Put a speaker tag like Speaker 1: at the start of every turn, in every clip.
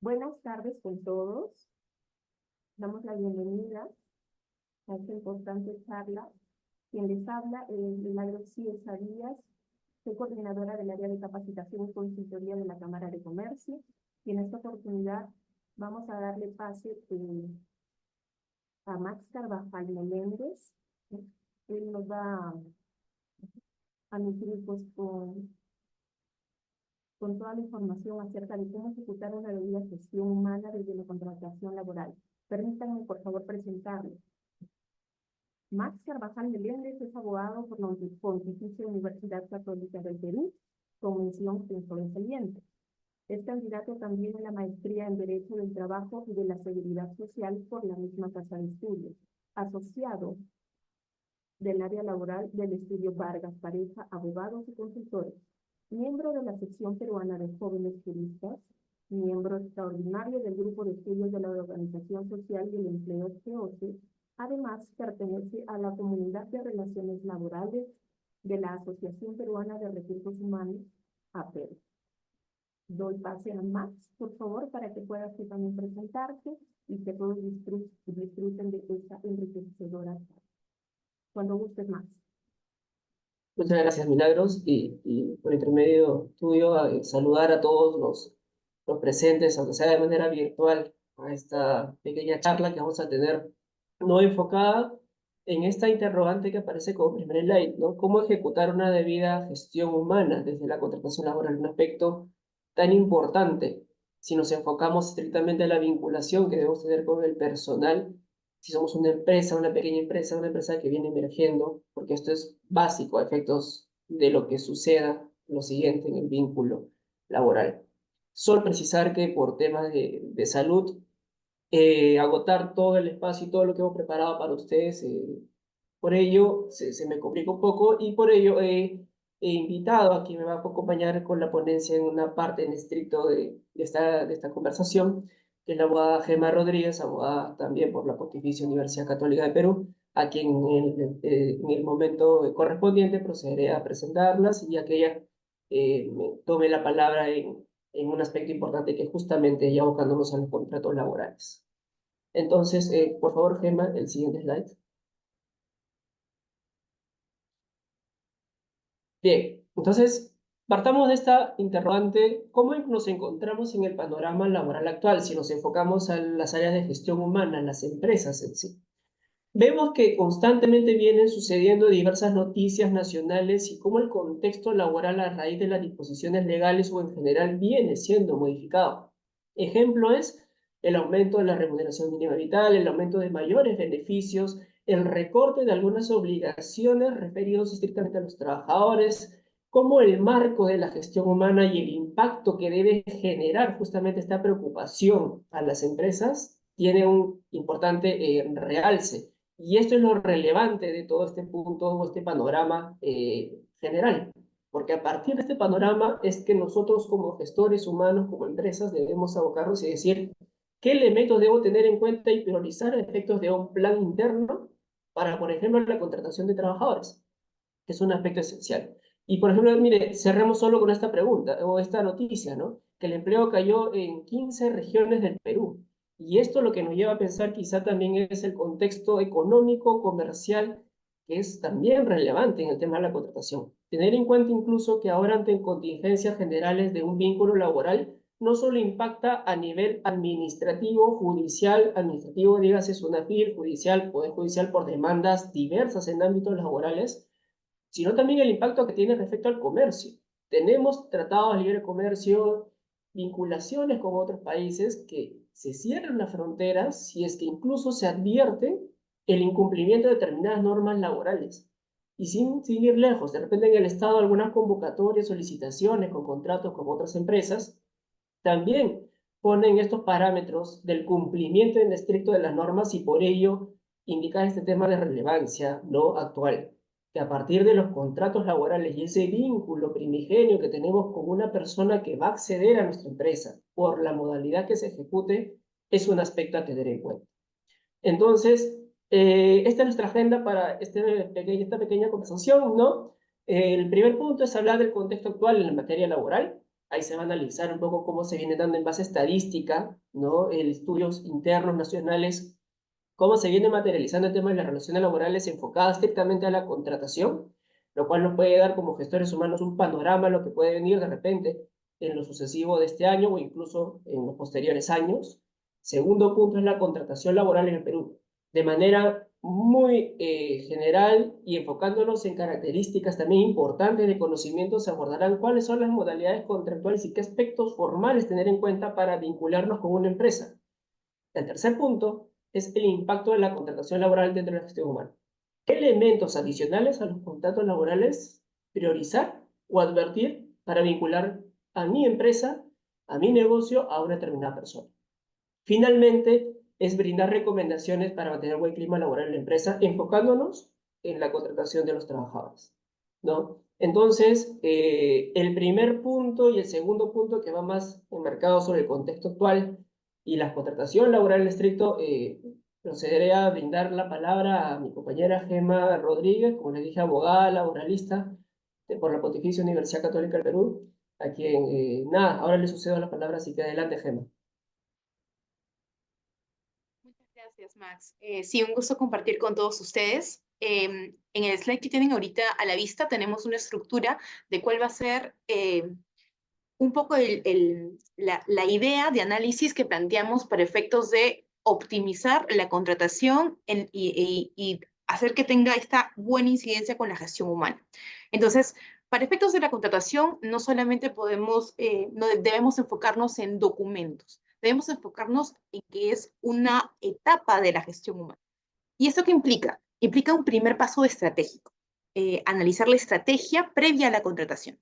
Speaker 1: Buenas tardes con todos. Damos la bienvenida a esta importante charla. Quien les habla es Milagros Ciesa Díaz. Soy coordinadora del área de capacitación y consultoría de la Cámara de Comercio. Y en esta oportunidad vamos a darle pase a Max Carvajal Meléndez. Él nos va a nutrir pues, con toda la información acerca de cómo ejecutar una debida gestión humana desde la contratación laboral. Permítanme, por favor, presentarlo. Max Carvajal Meléndez es abogado por la Pontificia Universidad Católica del Perú, con mención en sobresaliente. Es candidato también a la maestría en Derecho del Trabajo y de la Seguridad Social por la misma Casa de Estudios, asociado del área laboral del estudio Vargas Pareja, Abogados y Consultores, miembro de la sección peruana de jóvenes juristas, miembro extraordinario del Grupo de Estudios de la Organización Social y el Empleo (GOCE). Además, pertenece a la Comunidad de Relaciones Laborales de la Asociación Peruana de Recursos Humanos, APER. Doy pase a Max, por favor, para que puedas tú también presentarte y que todos disfruten de esta enriquecedora charla. Cuando gustes, Max.
Speaker 2: Muchas gracias, Milagros, y por intermedio tuyo saludar a todos los presentes, aunque sea de manera virtual, a esta pequeña charla que vamos a tener, no enfocada en esta interrogante que aparece como primer slide, ¿no? ¿Cómo ejecutar una debida gestión humana desde la contratación laboral? Un aspecto tan importante si nos enfocamos estrictamente a la vinculación que debemos tener con el personal. Si somos una empresa, una pequeña empresa, una empresa que viene emergiendo, porque esto es básico a efectos de lo que suceda lo siguiente en el vínculo laboral. Solo precisar que por temas de salud, agotar todo el espacio y todo lo que hemos preparado para ustedes, por ello se me complica un poco y por ello he invitado a quien me va a acompañar con la ponencia en una parte en estricto de esta conversación, que es la abogada Gemma Rodríguez, abogada también por la Pontificia Universidad Católica de Perú, a quien en el momento correspondiente procederé a presentarlas y a que ella me tome la palabra en un aspecto importante que es justamente ya abocándonos a los contratos laborales. Entonces, por favor, Gemma, el siguiente slide. Bien, entonces, partamos de esta interrogante, ¿cómo nos encontramos en el panorama laboral actual si nos enfocamos a las áreas de gestión humana, las empresas en sí? Vemos que constantemente vienen sucediendo diversas noticias nacionales y cómo el contexto laboral a raíz de las disposiciones legales o en general viene siendo modificado. Ejemplo es el aumento de la remuneración mínima vital, el aumento de mayores beneficios, el recorte de algunas obligaciones referidos estrictamente a los trabajadores, como el marco de la gestión humana y el impacto que debe generar justamente esta preocupación a las empresas tiene un importante realce. Y esto es lo relevante de todo este punto o este panorama general, porque a partir de este panorama es que nosotros como gestores humanos, como empresas, debemos abocarnos y decir qué elementos debo tener en cuenta y priorizar a efectos de un plan interno para, por ejemplo, la contratación de trabajadores, que es un aspecto esencial. Y, por ejemplo, mire, cerremos solo con esta pregunta o esta noticia, ¿no? Que el empleo cayó en 15 regiones del Perú. Y esto lo que nos lleva a pensar quizá también es el contexto económico, comercial, que es también relevante en el tema de la contratación. Tener en cuenta incluso que ahora ante contingencias generales de un vínculo laboral, no solo impacta a nivel administrativo, judicial, administrativo, dígase SUNAFIL, judicial, Poder Judicial por demandas diversas en ámbitos laborales, sino también el impacto que tiene respecto al comercio. Tenemos tratados de libre comercio, vinculaciones con otros países que se cierran las fronteras si es que incluso se advierte el incumplimiento de determinadas normas laborales. Y sin ir lejos, de repente en el Estado algunas convocatorias, solicitaciones con contratos con otras empresas, también ponen estos parámetros del cumplimiento en estricto de las normas y por ello indicar este tema de relevancia no actual, que a partir de los contratos laborales y ese vínculo primigenio que tenemos con una persona que va a acceder a nuestra empresa por la modalidad que se ejecute, es un aspecto a tener en cuenta. Entonces, esta es nuestra agenda para esta pequeña conversación, ¿no? El primer punto es hablar del contexto actual en la materia laboral. Ahí se va a analizar un poco cómo se viene dando en base estadística, ¿no? Estudios internos, nacionales, cómo se viene materializando el tema de las relaciones laborales enfocadas estrictamente a la contratación, lo cual nos puede dar como gestores humanos un panorama de lo que puede venir de repente en lo sucesivo de este año o incluso en los posteriores años. Segundo punto es la contratación laboral en el Perú. De manera muy general y enfocándonos en características también importantes de conocimiento, se abordarán cuáles son las modalidades contractuales y qué aspectos formales tener en cuenta para vincularnos con una empresa. El tercer punto es el impacto de la contratación laboral dentro de la gestión humana. ¿Qué elementos adicionales a los contratos laborales priorizar o advertir para vincular a mi empresa, a mi negocio, a una determinada persona? Finalmente, es brindar recomendaciones para mantener buen clima laboral en la empresa, enfocándonos en la contratación de los trabajadores, ¿no? Entonces, el primer punto y el segundo punto que va más enmarcado sobre el contexto actual y la contratación laboral en estricto, procederé a brindar la palabra a mi compañera Gema Rodríguez, como les dije, abogada, laboralista por la Pontificia Universidad Católica del Perú, a quien, nada, ahora le sucedo la palabra, así que adelante, Gema.
Speaker 3: Muchas gracias, Max. Sí, un gusto compartir con todos ustedes. En el slide que tienen ahorita a la vista tenemos una estructura de cuál va a ser un poco la idea de análisis que planteamos para efectos de optimizar la contratación y hacer que tenga esta buena incidencia con la gestión humana. Entonces, para efectos de la contratación, no solamente no debemos enfocarnos en documentos, debemos enfocarnos en que es una etapa de la gestión humana. ¿Y esto qué implica? Implica un primer paso estratégico, analizar la estrategia previa a la contratación.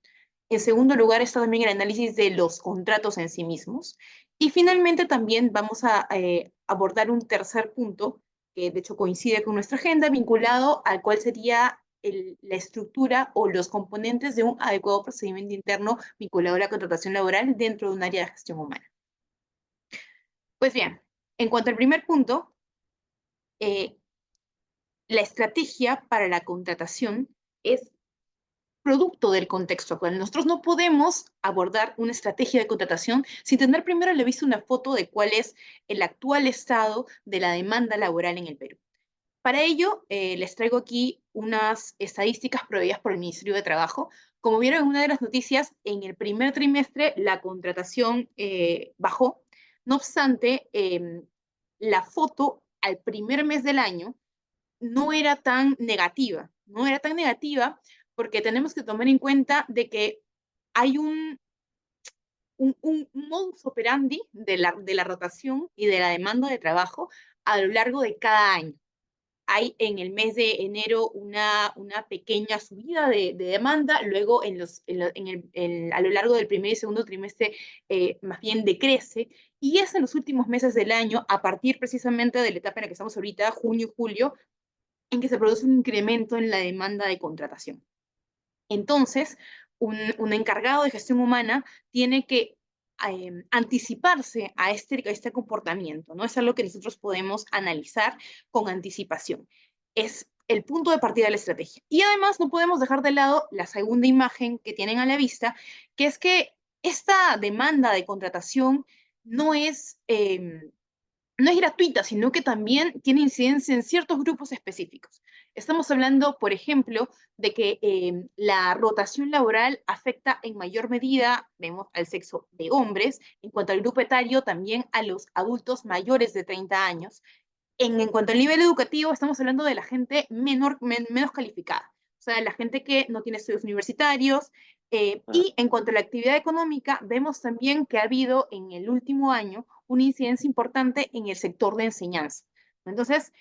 Speaker 3: En segundo lugar está también el análisis de los contratos en sí mismos. Y finalmente también vamos a abordar un tercer punto, que de hecho coincide con nuestra agenda, vinculado al cual sería la estructura o los componentes de un adecuado procedimiento interno vinculado a la contratación laboral dentro de un área de gestión humana. Pues bien, en cuanto al primer punto, la estrategia para la contratación es producto del contexto actual. Nosotros no podemos abordar una estrategia de contratación sin tener primero a la vista una foto de cuál es el actual estado de la demanda laboral en el Perú. Para ello, les traigo aquí unas estadísticas proveídas por el Ministerio de Trabajo. Como vieron en una de las noticias, en el primer trimestre la contratación bajó. No obstante, la foto al primer mes del año no era tan negativa, no era tan negativa porque tenemos que tomar en cuenta de que hay un modus operandi de la rotación y de la demanda de trabajo a lo largo de cada año. Hay en el mes de enero una pequeña subida de demanda, luego a lo largo del primer y segundo trimestre más bien decrece, y es en los últimos meses del año, a partir precisamente de la etapa en la que estamos ahorita, junio y julio, en que se produce un incremento en la demanda de contratación. Entonces, un encargado de gestión humana tiene que anticiparse a este comportamiento, ¿no? Es algo que nosotros podemos analizar con anticipación. Es el punto de partida de la estrategia. Y además no podemos dejar de lado la segunda imagen que tienen a la vista, que es que esta demanda de contratación no es no es gratuita, sino que también tiene incidencia en ciertos grupos específicos. Estamos hablando, por ejemplo, de que la rotación laboral afecta en mayor medida, vemos, al sexo de hombres, en cuanto al grupo etario, también a los adultos mayores de 30 años. En cuanto al nivel educativo, estamos hablando de la gente menos calificada, o sea, la gente que no tiene estudios universitarios. Y en cuanto a la actividad económica, vemos también que ha habido en el último año una incidencia importante en el sector de enseñanza. Entonces,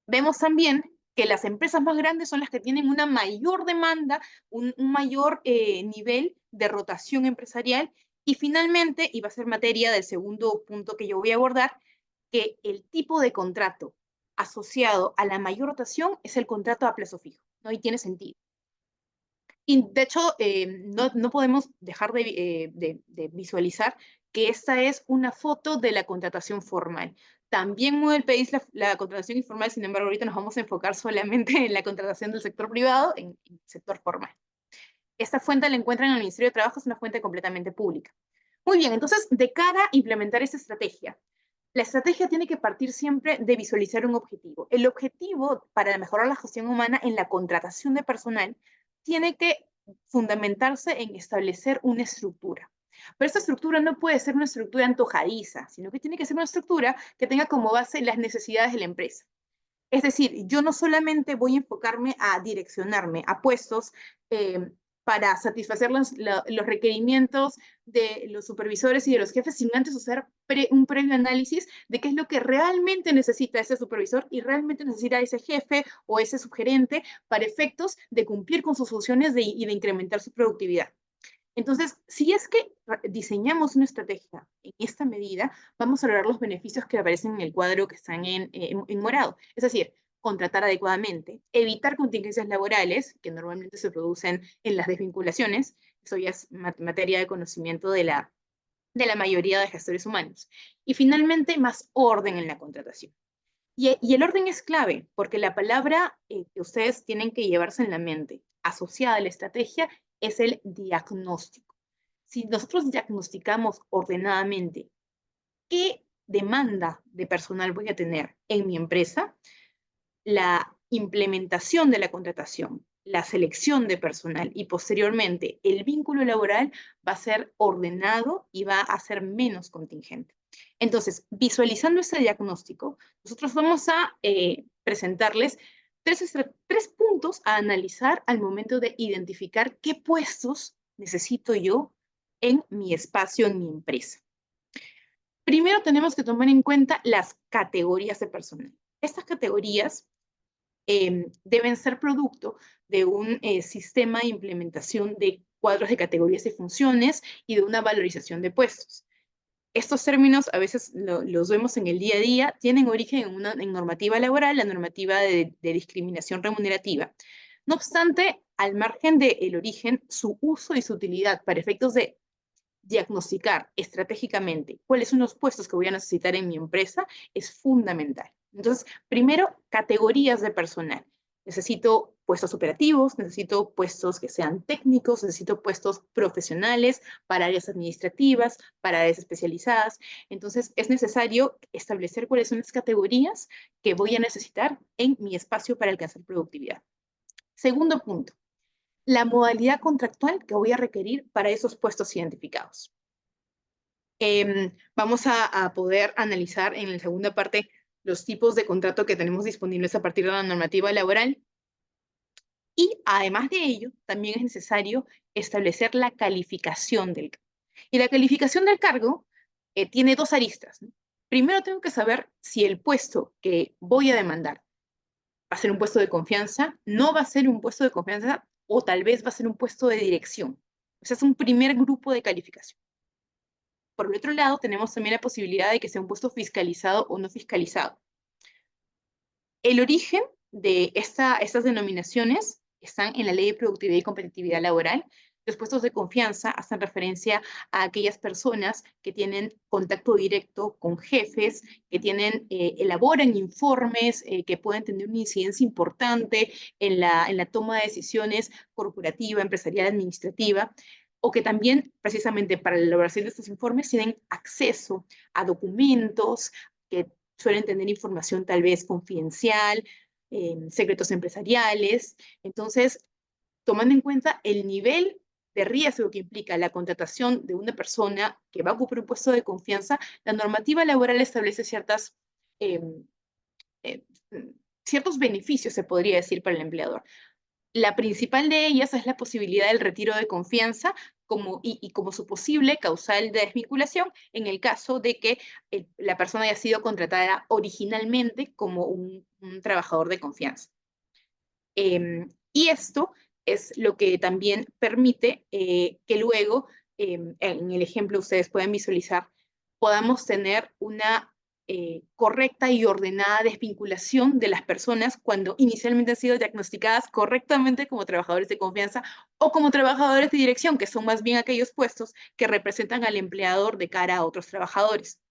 Speaker 3: vemos también que las empresas más grandes son las que tienen una mayor demanda, un mayor nivel de rotación empresarial. Y finalmente, y va a ser materia del segundo punto que yo voy a abordar, que el tipo de contrato asociado a la mayor rotación es el contrato a plazo fijo, ¿no? Y tiene sentido. Y de hecho, no podemos dejar de visualizar que esta es una foto de la contratación formal. También mueve el país la contratación informal, sin embargo, ahorita nos vamos a enfocar solamente en la contratación del sector privado, en el sector formal. Esta fuente la encuentran en el Ministerio de Trabajo, es una fuente completamente pública. Muy bien, entonces, de cara a implementar esta estrategia, la estrategia tiene que partir siempre de visualizar un objetivo. El objetivo para mejorar la gestión humana en la contratación de personal tiene que fundamentarse en establecer una estructura. Pero esta estructura no puede ser una estructura antojadiza, sino que tiene que ser una estructura que tenga como base las necesidades de la empresa. Es decir, yo no solamente voy a enfocarme a direccionarme a puestos para satisfacer los requerimientos de los supervisores y de los jefes, sin antes hacer un previo análisis de qué es lo que realmente necesita ese supervisor y realmente necesita ese jefe o ese subgerente para efectos de cumplir con sus funciones y de incrementar su productividad. Entonces, si es que diseñamos una estrategia en esta medida, vamos a lograr los beneficios que aparecen en el cuadro que están en morado. Es decir, contratar adecuadamente, evitar contingencias laborales, que normalmente se producen en las desvinculaciones, eso ya es materia de conocimiento de la mayoría de gestores humanos. Y finalmente, más orden en la contratación. Y el orden es clave, porque la palabra que ustedes tienen que llevarse en la mente, asociada a la estrategia, es el diagnóstico. Si nosotros diagnosticamos ordenadamente qué demanda de personal voy a tener en mi empresa, la implementación de la contratación, la selección de personal y posteriormente el vínculo laboral va a ser ordenado y va a ser menos contingente. Entonces, visualizando ese diagnóstico, nosotros vamos a presentarles tres puntos a analizar al momento de identificar qué puestos necesito yo en mi espacio, en mi empresa. Primero tenemos que tomar en cuenta las categorías de personal. Estas categorías deben ser producto de un sistema de implementación de cuadros de categorías y funciones y de una valorización de puestos. Estos términos a veces los vemos en el día a día, tienen origen en normativa laboral, la normativa de discriminación remunerativa. No obstante, al margen del origen, su uso y su utilidad para efectos de diagnosticar estratégicamente cuáles son los puestos que voy a necesitar en mi empresa es fundamental. Entonces, primero, categorías de personal. Necesito puestos operativos, necesito puestos que sean técnicos, necesito puestos profesionales para áreas administrativas, para áreas especializadas. Entonces, es necesario establecer cuáles son las categorías que voy a necesitar en mi espacio para alcanzar productividad. Segundo punto, la modalidad contractual que voy a requerir para esos puestos identificados. Vamos a poder analizar en la segunda parte los tipos de contrato que tenemos disponibles a partir de la normativa laboral. Y además de ello, también es necesario establecer la calificación del cargo. Y la calificación del cargo tiene dos aristas, ¿no? Primero tengo que saber si el puesto que voy a demandar va a ser un puesto de confianza, no va a ser un puesto de confianza, o tal vez va a ser un puesto de dirección. O sea, es un primer grupo de calificación. Por el otro lado, tenemos también la posibilidad de que sea un puesto fiscalizado o no fiscalizado. El origen de estas denominaciones están en la Ley de Productividad y Competitividad Laboral. Los puestos de confianza hacen referencia a aquellas personas que tienen contacto directo con jefes, que elaboran informes, que pueden tener una incidencia importante en la toma de decisiones corporativa, empresarial, administrativa, o que también, precisamente para la elaboración de estos informes, tienen acceso a documentos que suelen tener información tal vez confidencial, secretos empresariales. Entonces, tomando en cuenta el nivel de riesgo que implica la contratación de una persona que va a ocupar un puesto de confianza, la normativa laboral establece ciertos beneficios, se podría decir, para el empleador. La principal de ellas es la posibilidad del retiro de confianza como su posible causal de desvinculación en el caso de que la persona haya sido contratada originalmente como un trabajador de confianza. Y esto es lo que también permite que luego, en el ejemplo ustedes pueden visualizar, podamos tener una correcta y ordenada desvinculación de las personas cuando inicialmente han sido diagnosticadas correctamente como trabajadores de confianza o como trabajadores de dirección, que son más bien aquellos puestos que representan al empleador de cara a otros trabajadores.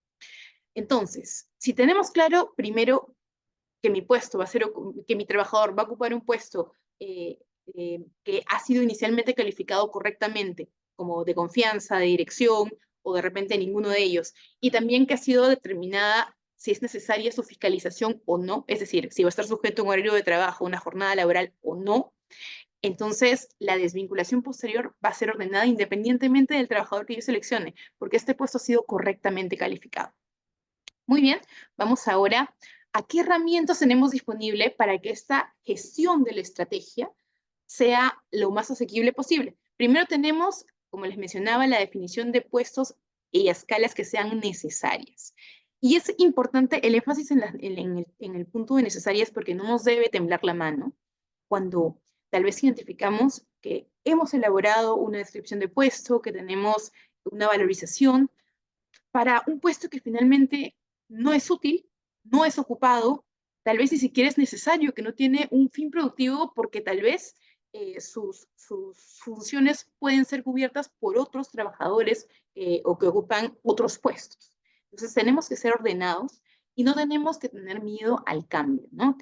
Speaker 3: Entonces, si tenemos claro, primero, que mi puesto va a ser, que mi trabajador va a ocupar un puesto que ha sido inicialmente calificado correctamente, como de confianza, de dirección, o de repente ninguno de ellos, y también que ha sido determinada si es necesaria su fiscalización o no, es decir, si va a estar sujeto a un horario de trabajo, una jornada laboral o no. Entonces, la desvinculación posterior va a ser ordenada independientemente del trabajador que yo seleccione, porque este puesto ha sido correctamente calificado. Muy bien, vamos ahora a qué herramientas tenemos disponible para que esta gestión de la estrategia sea lo más asequible posible. Primero tenemos, como les mencionaba, la definición de puestos y escalas que sean necesarias. Y es importante el énfasis en el punto de necesarias porque no nos debe temblar la mano cuando tal vez identificamos que hemos elaborado una descripción de puesto, que tenemos una valorización para un puesto que finalmente no es útil, no es ocupado, tal vez ni siquiera es necesario, que no tiene un fin productivo porque tal vez sus funciones pueden ser cubiertas por otros trabajadores o que ocupan otros puestos. Entonces tenemos que ser ordenados y no tenemos que tener miedo al cambio, ¿no?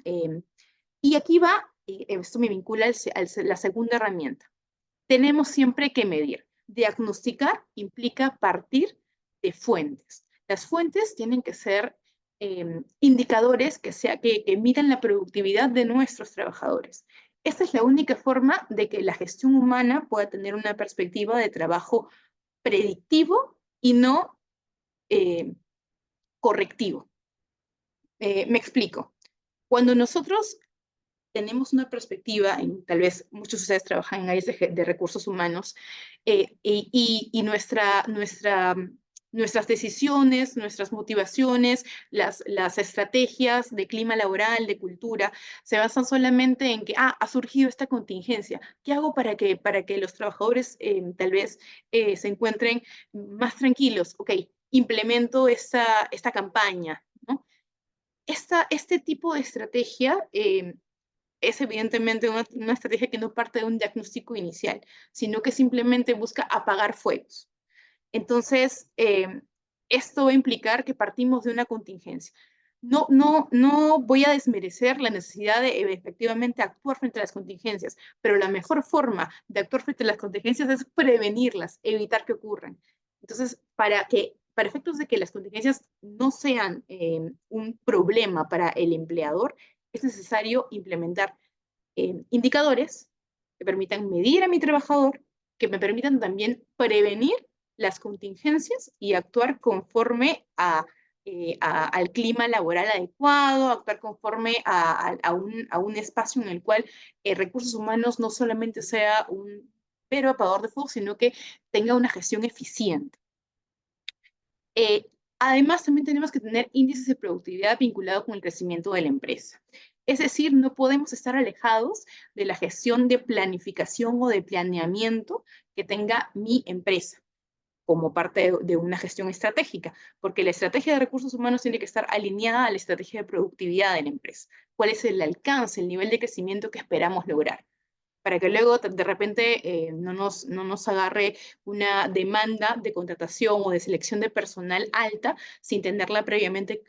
Speaker 3: Y aquí va, esto me vincula a la segunda herramienta. Tenemos siempre que medir. Diagnosticar implica partir de fuentes. Las fuentes tienen que ser indicadores que midan la productividad de nuestros trabajadores. Esta es la única forma de que la gestión humana pueda tener una perspectiva de trabajo predictivo y no correctivo. Me explico. Cuando nosotros tenemos una perspectiva, tal vez muchos de ustedes trabajan en áreas de recursos humanos, y nuestras decisiones, nuestras motivaciones, las estrategias de clima laboral, de cultura, se basan solamente en que ha surgido esta contingencia. ¿Qué hago para que los trabajadores tal vez se encuentren más tranquilos? Ok, implemento esta campaña, ¿no? Este tipo de estrategia es evidentemente una estrategia que no parte de un diagnóstico inicial, sino que simplemente busca apagar fuegos. Entonces, esto va a implicar que partimos de una contingencia. No voy a desmerecer la necesidad de efectivamente actuar frente a las contingencias, pero la mejor forma de actuar frente a las contingencias es prevenirlas, evitar que ocurran. Entonces, para efectos de que las contingencias no sean un problema para el empleador, es necesario implementar indicadores que permitan medir a mi trabajador, que me permitan también prevenir las contingencias y actuar conforme al clima laboral adecuado, actuar conforme a un espacio en el cual recursos humanos no solamente sea un mero apagador de fuego, sino que tenga una gestión eficiente. Además, también tenemos que tener índices de productividad vinculados con el crecimiento de la empresa. Es decir, no podemos estar alejados de la gestión de planificación o de planeamiento que tenga mi empresa como parte de una gestión estratégica, porque la estrategia de recursos humanos tiene que estar alineada a la estrategia de productividad de la empresa. ¿Cuál es el alcance, el nivel de crecimiento que esperamos lograr? Para que luego de repente no nos agarre una demanda de contratación o de selección de personal alta sin tenerla previamente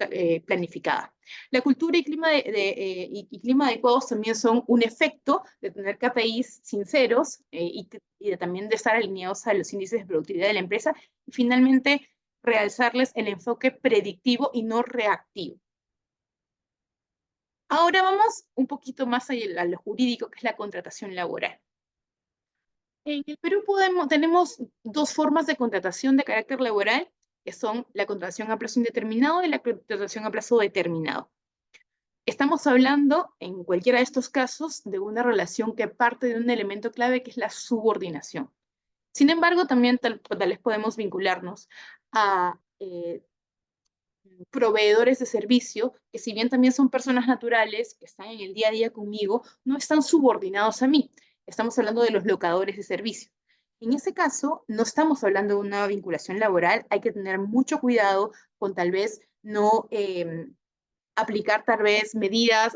Speaker 3: planificada. La cultura y clima adecuados también son un efecto de tener KPIs sinceros y también de estar alineados a los índices de productividad de la empresa y finalmente realzarles el enfoque predictivo y no reactivo. Ahora vamos un poquito más a lo jurídico, que es la contratación laboral. En el Perú tenemos dos formas de contratación de carácter laboral, que son la contratación a plazo indeterminado y la contratación a plazo determinado. Estamos hablando, en cualquiera de estos casos, de una relación que parte de un elemento clave que es la subordinación. Sin embargo, también tal vez podemos vincularnos a proveedores de servicio, que si bien también son personas naturales, que están en el día a día conmigo, no están subordinados a mí. Estamos hablando de los locadores de servicio. En ese caso, no estamos hablando de una vinculación laboral, hay que tener mucho cuidado con tal vez no aplicar tal vez medidas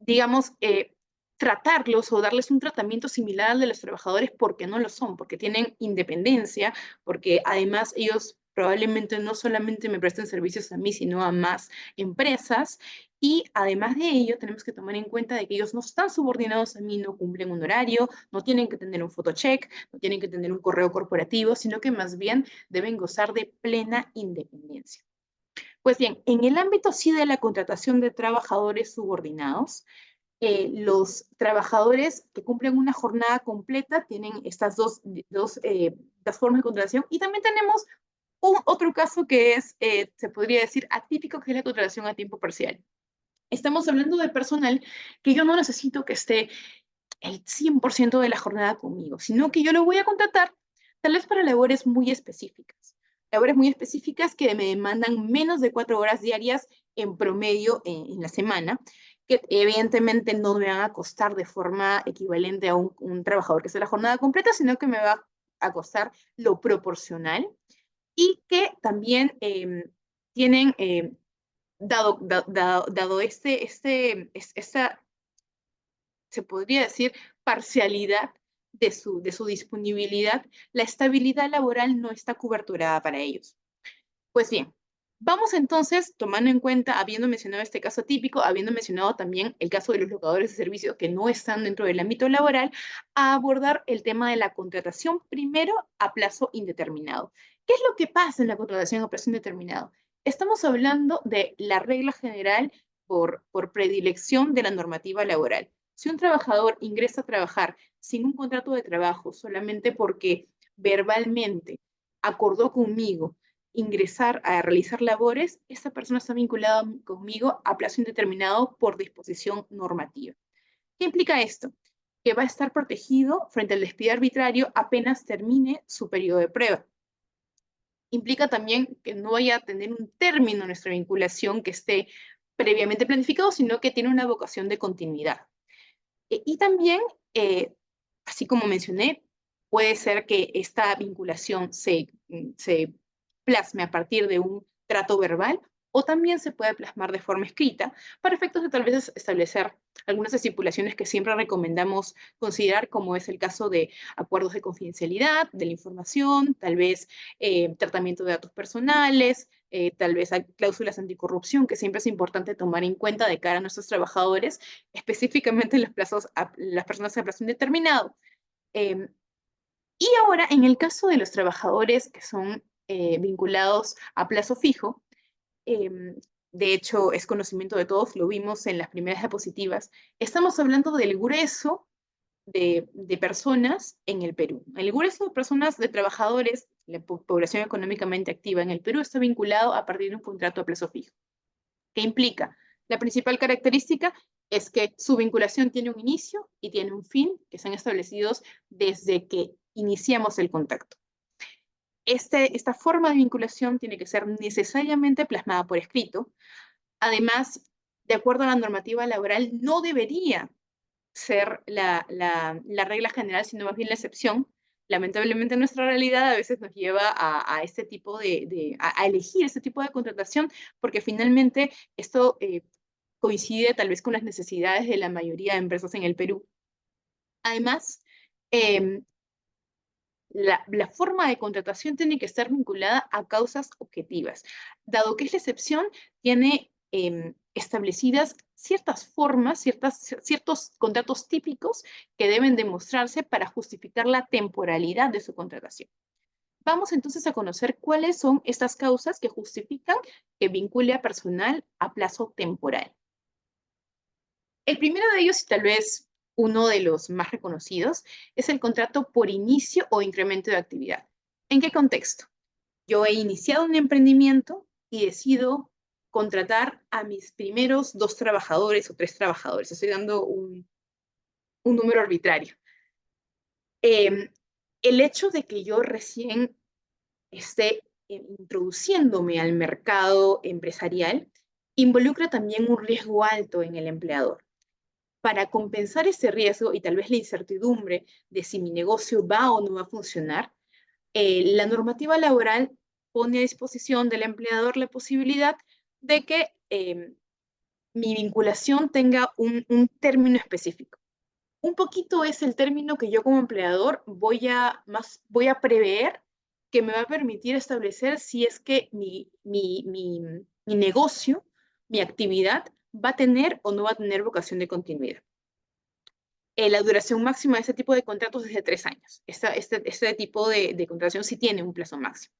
Speaker 3: digamos, tratarlos o darles un tratamiento similar al de los trabajadores porque no lo son, porque tienen independencia, porque además ellos probablemente no solamente me presten servicios a mí, sino a más empresas. Y además de ello, tenemos que tomar en cuenta de que ellos no están subordinados a mí, no cumplen un horario, no tienen que tener un photocheck, no tienen que tener un correo corporativo, sino que más bien deben gozar de plena independencia. Pues bien, en el ámbito sí de la contratación de trabajadores subordinados, los trabajadores que cumplen una jornada completa tienen estas dos formas de contratación. Y también tenemos otro caso que es, se podría decir, atípico, que es la contratación a tiempo parcial. Estamos hablando de personal que yo no necesito que esté el 100% de la jornada conmigo, sino que yo lo voy a contratar tal vez para labores muy específicas. Labores muy específicas que me demandan menos de 4 horas diarias en promedio en la semana, que evidentemente no me van a costar de forma equivalente a un trabajador que hace la jornada completa, sino que me va a costar lo proporcional y que también tienen, dado esta, se podría decir, parcialidad de su disponibilidad, la estabilidad laboral no está coberturada para ellos. Pues bien, vamos entonces, tomando en cuenta, habiendo mencionado este caso típico, habiendo mencionado también el caso de los locadores de servicios que no están dentro del ámbito laboral, a abordar el tema de la contratación primero a plazo indeterminado. ¿Qué es lo que pasa en la contratación a plazo indeterminado? Estamos hablando de la regla general por predilección de la normativa laboral. Si un trabajador ingresa a trabajar sin un contrato de trabajo solamente porque verbalmente acordó conmigo ingresar a realizar labores, esa persona está vinculada conmigo a plazo indeterminado por disposición normativa. ¿Qué implica esto? Que va a estar protegido frente al despido arbitrario apenas termine su periodo de prueba. Implica también que no vaya a tener un término en nuestra vinculación que esté previamente planificado, sino que tiene una vocación de continuidad. Y también, así como mencioné, puede ser que esta vinculación se plasme a partir de un trato verbal o también se puede plasmar de forma escrita para efectos de tal vez establecer algunas estipulaciones que siempre recomendamos considerar, como es el caso de acuerdos de confidencialidad de la información, tal vez tratamiento de datos personales, tal vez hay cláusulas anticorrupción que siempre es importante tomar en cuenta de cara a nuestros trabajadores, específicamente las personas a plazo indeterminado. Y ahora, en el caso de los trabajadores que son vinculados a plazo fijo, de hecho es conocimiento de todos, lo vimos en las primeras diapositivas, estamos hablando del grueso de personas en el Perú. El grueso de personas, de trabajadores, la población económicamente activa en el Perú está vinculado a partir de un contrato a plazo fijo. ¿Qué implica? La principal característica es que su vinculación tiene un inicio y tiene un fin que sean establecidos desde que iniciamos el contacto. Esta forma de vinculación tiene que ser necesariamente plasmada por escrito. Además, de acuerdo a la normativa laboral, no debería ser la regla general, sino más bien la excepción. Lamentablemente nuestra realidad a veces nos lleva a este tipo a elegir este tipo de contratación, porque finalmente esto coincide tal vez con las necesidades de la mayoría de empresas en el Perú. Además, la forma de contratación tiene que estar vinculada a causas objetivas. Dado que es la excepción, tiene establecidas ciertas formas, ciertos contratos típicos que deben demostrarse para justificar la temporalidad de su contratación. Vamos entonces a conocer cuáles son estas causas que justifican que vincule a personal a plazo temporal. El primero de ellos, y tal vez uno de los más reconocidos, es el contrato por inicio o incremento de actividad. ¿En qué contexto? Yo he iniciado un emprendimiento y decido contratar a mis primeros 2 trabajadores o 3 trabajadores. Estoy dando un número arbitrario. El hecho de que yo recién esté introduciéndome al mercado empresarial involucra también un riesgo alto en el empleador. Para compensar ese riesgo y tal vez la incertidumbre de si mi negocio va o no va a funcionar, la normativa laboral pone a disposición del empleador la posibilidad de que mi vinculación tenga un término específico. Un poquito es el término que yo como empleador voy a prever que me va a permitir establecer si es que mi negocio, mi actividad, va a tener o no va a tener vocación de continuidad. La duración máxima de este tipo de contratos es de 3 años. Este tipo de contratación sí tiene un plazo máximo.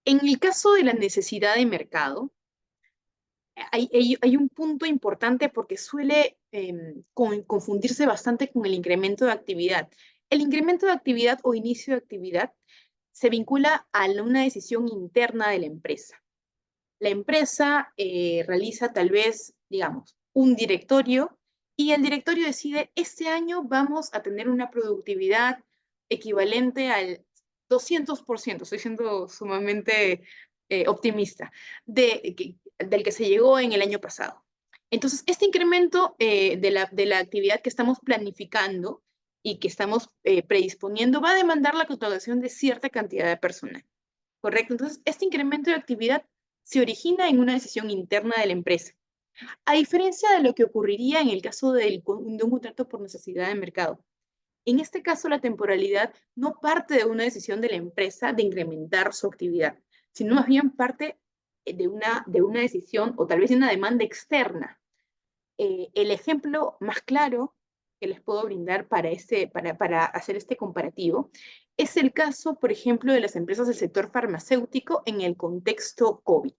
Speaker 3: En el caso de la necesidad de mercado, hay un punto importante porque suele confundirse bastante con el incremento de actividad. El incremento de actividad o inicio de actividad se vincula a una decisión interna de la empresa. La empresa realiza tal vez, digamos, un directorio y el directorio decide, este año vamos a tener una productividad equivalente al 200%, estoy siendo sumamente optimista, del que se llegó en el año pasado. Entonces, este incremento de la actividad que estamos planificando y que estamos predisponiendo va a demandar la contratación de cierta cantidad de personal, ¿correcto? Entonces, este incremento de actividad se origina en una decisión interna de la empresa, a diferencia de lo que ocurriría en el caso de un contrato por necesidad de mercado. En este caso, la temporalidad no parte de una decisión de la empresa de incrementar su actividad, sino más bien parte de una decisión o tal vez de una demanda externa. El ejemplo más claro que les puedo brindar para hacer este comparativo es el caso, por ejemplo, de las empresas del sector farmacéutico en el contexto COVID.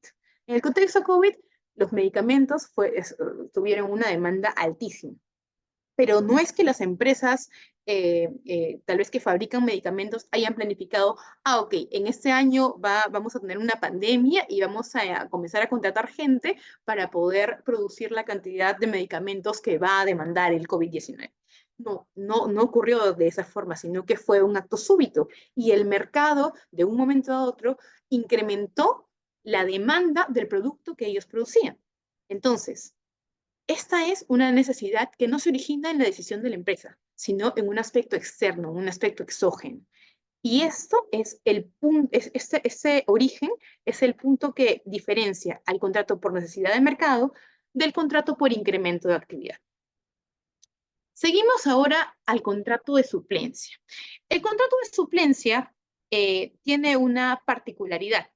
Speaker 3: En el contexto COVID, los medicamentos tuvieron una demanda altísima. Pero no es que las empresas, tal vez que fabrican medicamentos, hayan planificado, ok, en este año vamos a tener una pandemia y vamos a comenzar a contratar gente para poder producir la cantidad de medicamentos que va a demandar el COVID-19. No ocurrió de esa forma, sino que fue un acto súbito y el mercado, de un momento a otro, incrementó la demanda del producto que ellos producían. Entonces, esta es una necesidad que no se origina en la decisión de la empresa, sino en un aspecto externo, un aspecto exógeno. Y esto es el punto, ese origen es el punto que diferencia al contrato por necesidad de mercado del contrato por incremento de actividad. Seguimos ahora al contrato de suplencia. El contrato de suplencia tiene una particularidad.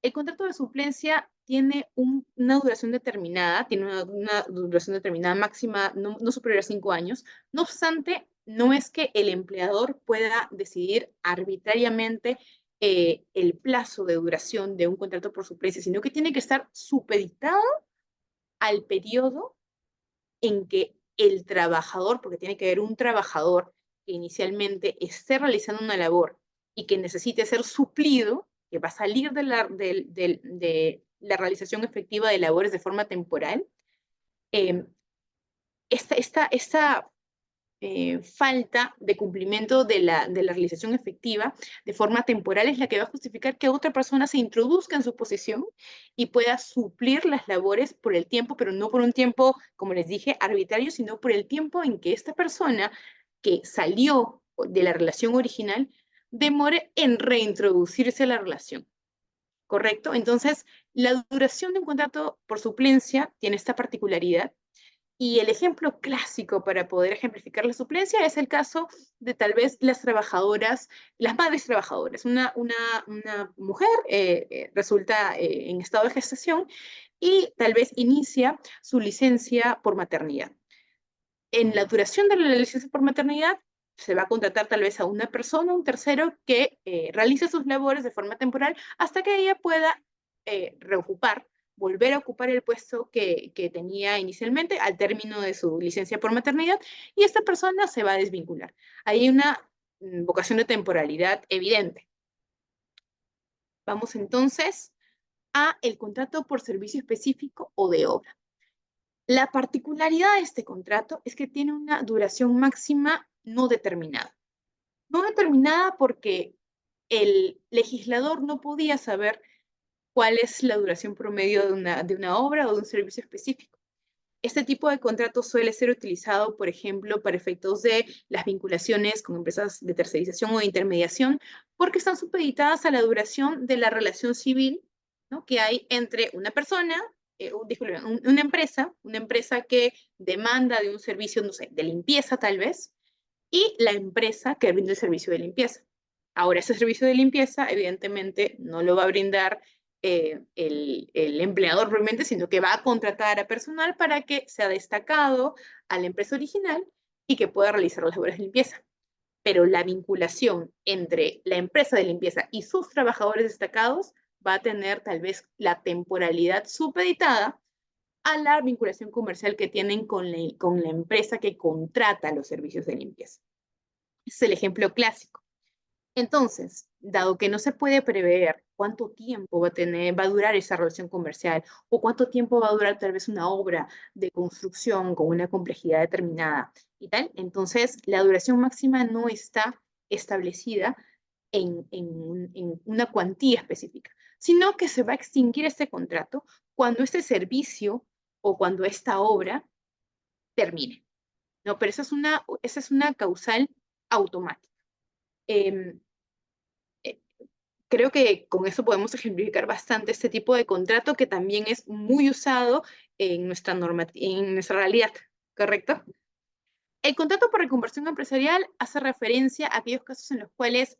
Speaker 3: El contrato de suplencia tiene una duración determinada, tiene una duración determinada máxima, no superior a 5 años. No obstante, no es que el empleador pueda decidir arbitrariamente el plazo de duración de un contrato por suplencia, sino que tiene que estar supeditado al periodo en que el trabajador, porque tiene que haber un trabajador que inicialmente esté realizando una labor y que necesite ser suplido, que va a salir de la realización efectiva de labores de forma temporal, esta falta de cumplimiento de la realización efectiva de forma temporal es la que va a justificar que otra persona se introduzca en su posición y pueda suplir las labores por el tiempo, pero no por un tiempo, como les dije, arbitrario, sino por el tiempo en que esta persona que salió de la relación original demore en reintroducirse a la relación. ¿Correcto? Entonces, la duración de un contrato por suplencia tiene esta particularidad. Y el ejemplo clásico para poder ejemplificar la suplencia es el caso de tal vez las trabajadoras, las madres trabajadoras. Una mujer resulta en estado de gestación y tal vez inicia su licencia por maternidad. En la duración de la licencia por maternidad se va a contratar tal vez a una persona, un tercero, que realice sus labores de forma temporal hasta que ella pueda reocupar, volver a ocupar el puesto que tenía inicialmente al término de su licencia por maternidad, y esta persona se va a desvincular. Hay una vocación de temporalidad evidente. Vamos entonces a el contrato por servicio específico o de obra. La particularidad de este contrato es que tiene una duración máxima no determinada. No determinada porque el legislador no podía saber cuál es la duración promedio de una obra o de un servicio específico. Este tipo de contrato suele ser utilizado, por ejemplo, para efectos de las vinculaciones con empresas de tercerización o de intermediación, porque están supeditadas a la duración de la relación civil, ¿no?, que hay entre una persona, una empresa que demanda de un servicio, no sé, de limpieza tal vez, y la empresa que brinda el servicio de limpieza. Ahora, ese servicio de limpieza, evidentemente, no lo va a brindar el empleador realmente, sino que va a contratar a personal para que sea destacado a la empresa original y que pueda realizar las labores de limpieza. Pero la vinculación entre la empresa de limpieza y sus trabajadores destacados va a tener tal vez la temporalidad supeditada a la vinculación comercial que tienen con la empresa que contrata los servicios de limpieza. Ese es el ejemplo clásico. Entonces, dado que no se puede prever cuánto tiempo va a durar esa relación comercial o cuánto tiempo va a durar tal vez una obra de construcción con una complejidad determinada y tal, entonces la duración máxima no está establecida en una cuantía específica, sino que se va a extinguir este contrato cuando este servicio o cuando esta obra termine. ¿No? Pero esa es una causal automática. Creo que con eso podemos ejemplificar bastante este tipo de contrato que también es muy usado en nuestra realidad, ¿correcto? El contrato por reconversión empresarial hace referencia a aquellos casos en los cuales,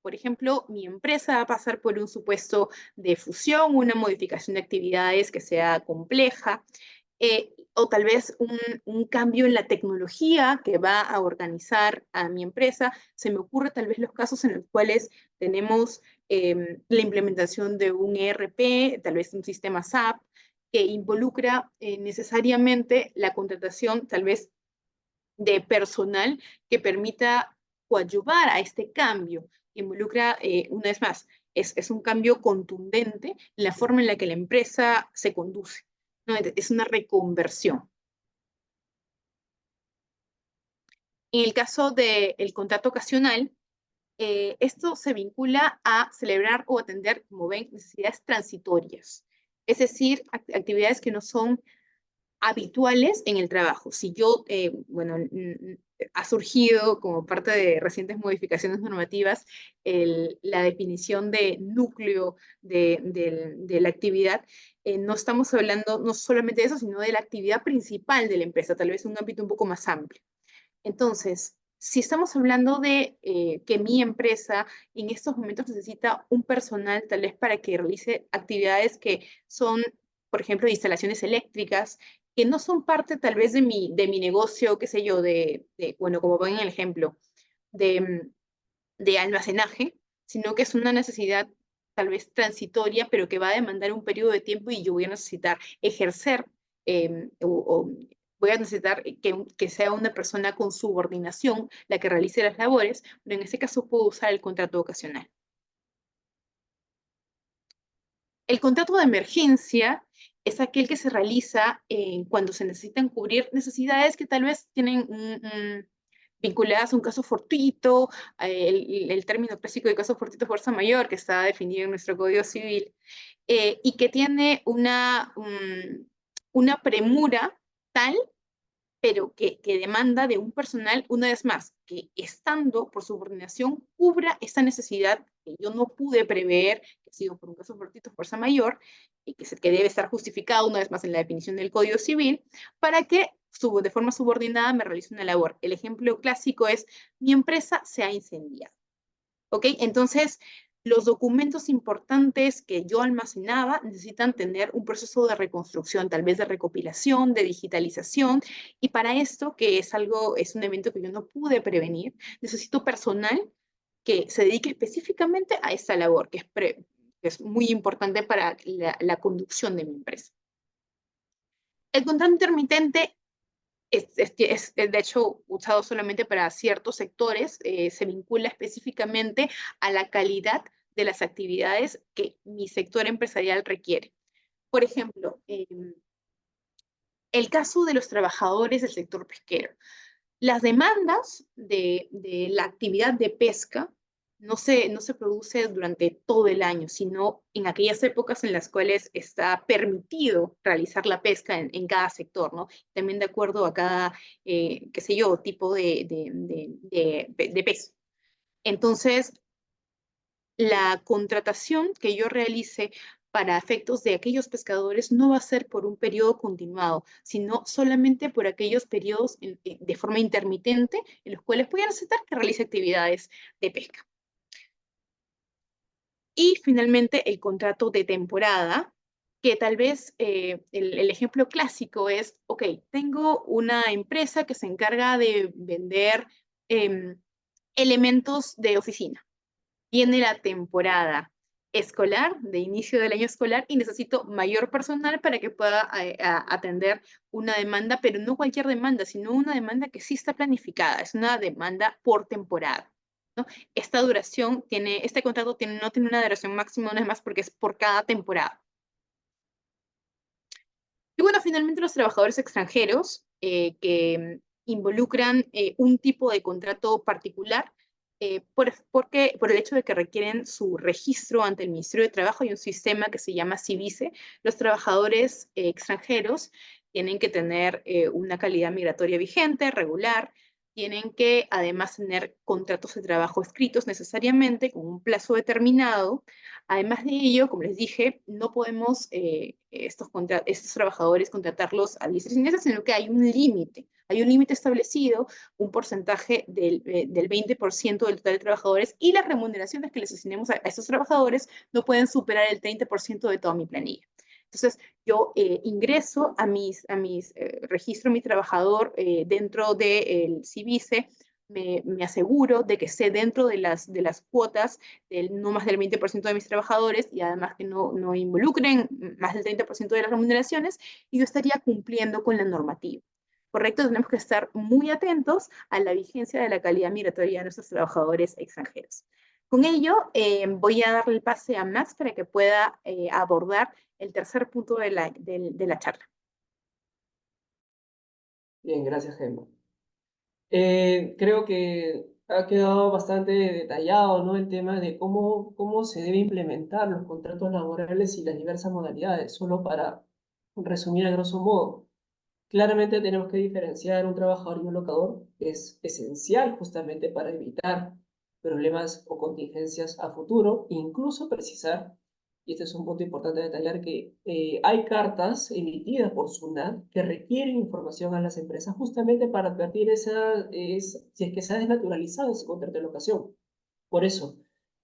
Speaker 3: por ejemplo, mi empresa va a pasar por un supuesto de fusión, una modificación de actividades que sea compleja, o tal vez un cambio en la tecnología que va a organizar a mi empresa. Se me ocurre tal vez los casos en los cuales tenemos la implementación de un ERP, tal vez un sistema SAP, que involucra necesariamente la contratación tal vez de personal que permita coadyuvar a este cambio. Involucra, una vez más, es un cambio contundente en la forma en la que la empresa se conduce, ¿no? Es una reconversión. En el caso del contrato ocasional, esto se vincula a celebrar o atender, como ven, necesidades transitorias, es decir, actividades que no son habituales en el trabajo. Si yo, bueno, ha surgido como parte de recientes modificaciones normativas la definición de núcleo de la actividad. No estamos hablando no solamente de eso, sino de la actividad principal de la empresa, tal vez en un ámbito un poco más amplio. Entonces, si estamos hablando de que mi empresa en estos momentos necesita un personal tal vez para que realice actividades que son, por ejemplo, de instalaciones eléctricas, que no son parte tal vez de mi negocio, qué sé yo, bueno, como ven en el ejemplo, de almacenaje, sino que es una necesidad tal vez transitoria, pero que va a demandar un periodo de tiempo y yo voy a necesitar ejercer o voy a necesitar que sea una persona con subordinación la que realice las labores, pero en ese caso puedo usar el contrato ocasional. El contrato de emergencia es aquel que se realiza cuando se necesitan cubrir necesidades que tal vez tienen vinculadas a un caso fortuito, el término clásico de caso fortuito fuerza mayor que está definido en nuestro Código Civil, y que tiene una premura tal pero que demanda de un personal, una vez más, que estando por subordinación cubra esta necesidad que yo no pude prever, que ha sido por un caso fortuito, fuerza mayor, y que debe estar justificado una vez más en la definición del Código Civil, para que de forma subordinada me realice una labor. El ejemplo clásico es, mi empresa se ha incendiado. ¿Ok? Entonces, los documentos importantes que yo almacenaba necesitan tener un proceso de reconstrucción, tal vez de recopilación, de digitalización, y para esto, que es un evento que yo no pude prevenir, necesito personal que se dedique específicamente a esta labor, que es muy importante para la conducción de mi empresa. El contrato intermitente es de hecho usado solamente para ciertos sectores, se vincula específicamente a la calidad de las actividades que mi sector empresarial requiere. Por ejemplo, el caso de los trabajadores del sector pesquero. Las demandas de la actividad de pesca no se produce durante todo el año, sino en aquellas épocas en las cuales está permitido realizar la pesca en cada sector, ¿no? También de acuerdo a cada, qué sé yo, tipo de peso. Entonces, la contratación que yo realice para efectos de aquellos pescadores no va a ser por un periodo continuado, sino solamente por aquellos periodos de forma intermitente en los cuales pueden aceptar que realice actividades de pesca. Y finalmente el contrato de temporada, que tal vez el ejemplo clásico es, ok, tengo una empresa que se encarga de vender elementos de oficina. Viene la temporada escolar, de inicio del año escolar, y necesito mayor personal para que pueda atender una demanda, pero no cualquier demanda, sino una demanda que sí está planificada, es una demanda por temporada, ¿no? Esta duración tiene, este contrato no tiene una duración máxima, una vez más, porque es por cada temporada. Y bueno, finalmente los trabajadores extranjeros que involucran un tipo de contrato particular, por el hecho de que requieren su registro ante el Ministerio de Trabajo. Hay un sistema que se llama CIVICE. Los trabajadores extranjeros tienen que tener una calidad migratoria vigente, regular, tienen que además tener contratos de trabajo escritos necesariamente con un plazo determinado. Además de ello, como les dije, no podemos estos trabajadores contratarlos a diestra y siniestra, sino que hay un límite. Hay un límite establecido, un porcentaje del 20% del total de trabajadores, y las remuneraciones que les asignemos a estos trabajadores no pueden superar el 30% de toda mi planilla. Entonces, yo ingreso registro mi trabajador dentro del CIVICE, me aseguro de que esté dentro de las cuotas del no más del 20% de mis trabajadores, y además que no involucren más del 30% de las remuneraciones, y yo estaría cumpliendo con la normativa. ¿Correcto? Tenemos que estar muy atentos a la vigencia de la calidad migratoria de nuestros trabajadores extranjeros. Con ello, voy a darle el pase a Max para que pueda abordar el tercer punto de la charla.
Speaker 2: Bien, gracias, Gemma. Creo que ha quedado bastante detallado, ¿no? El tema de cómo se debe implementar los contratos laborales y las diversas modalidades. Solo para resumir a grosso modo, claramente tenemos que diferenciar un trabajador y un locador, que es esencial justamente para evitar problemas o contingencias a futuro, incluso precisar, y este es un punto importante de detallar, que hay cartas emitidas por SUNAT que requieren información a las empresas justamente para advertir si es que se ha desnaturalizado ese contrato de locación. Por eso,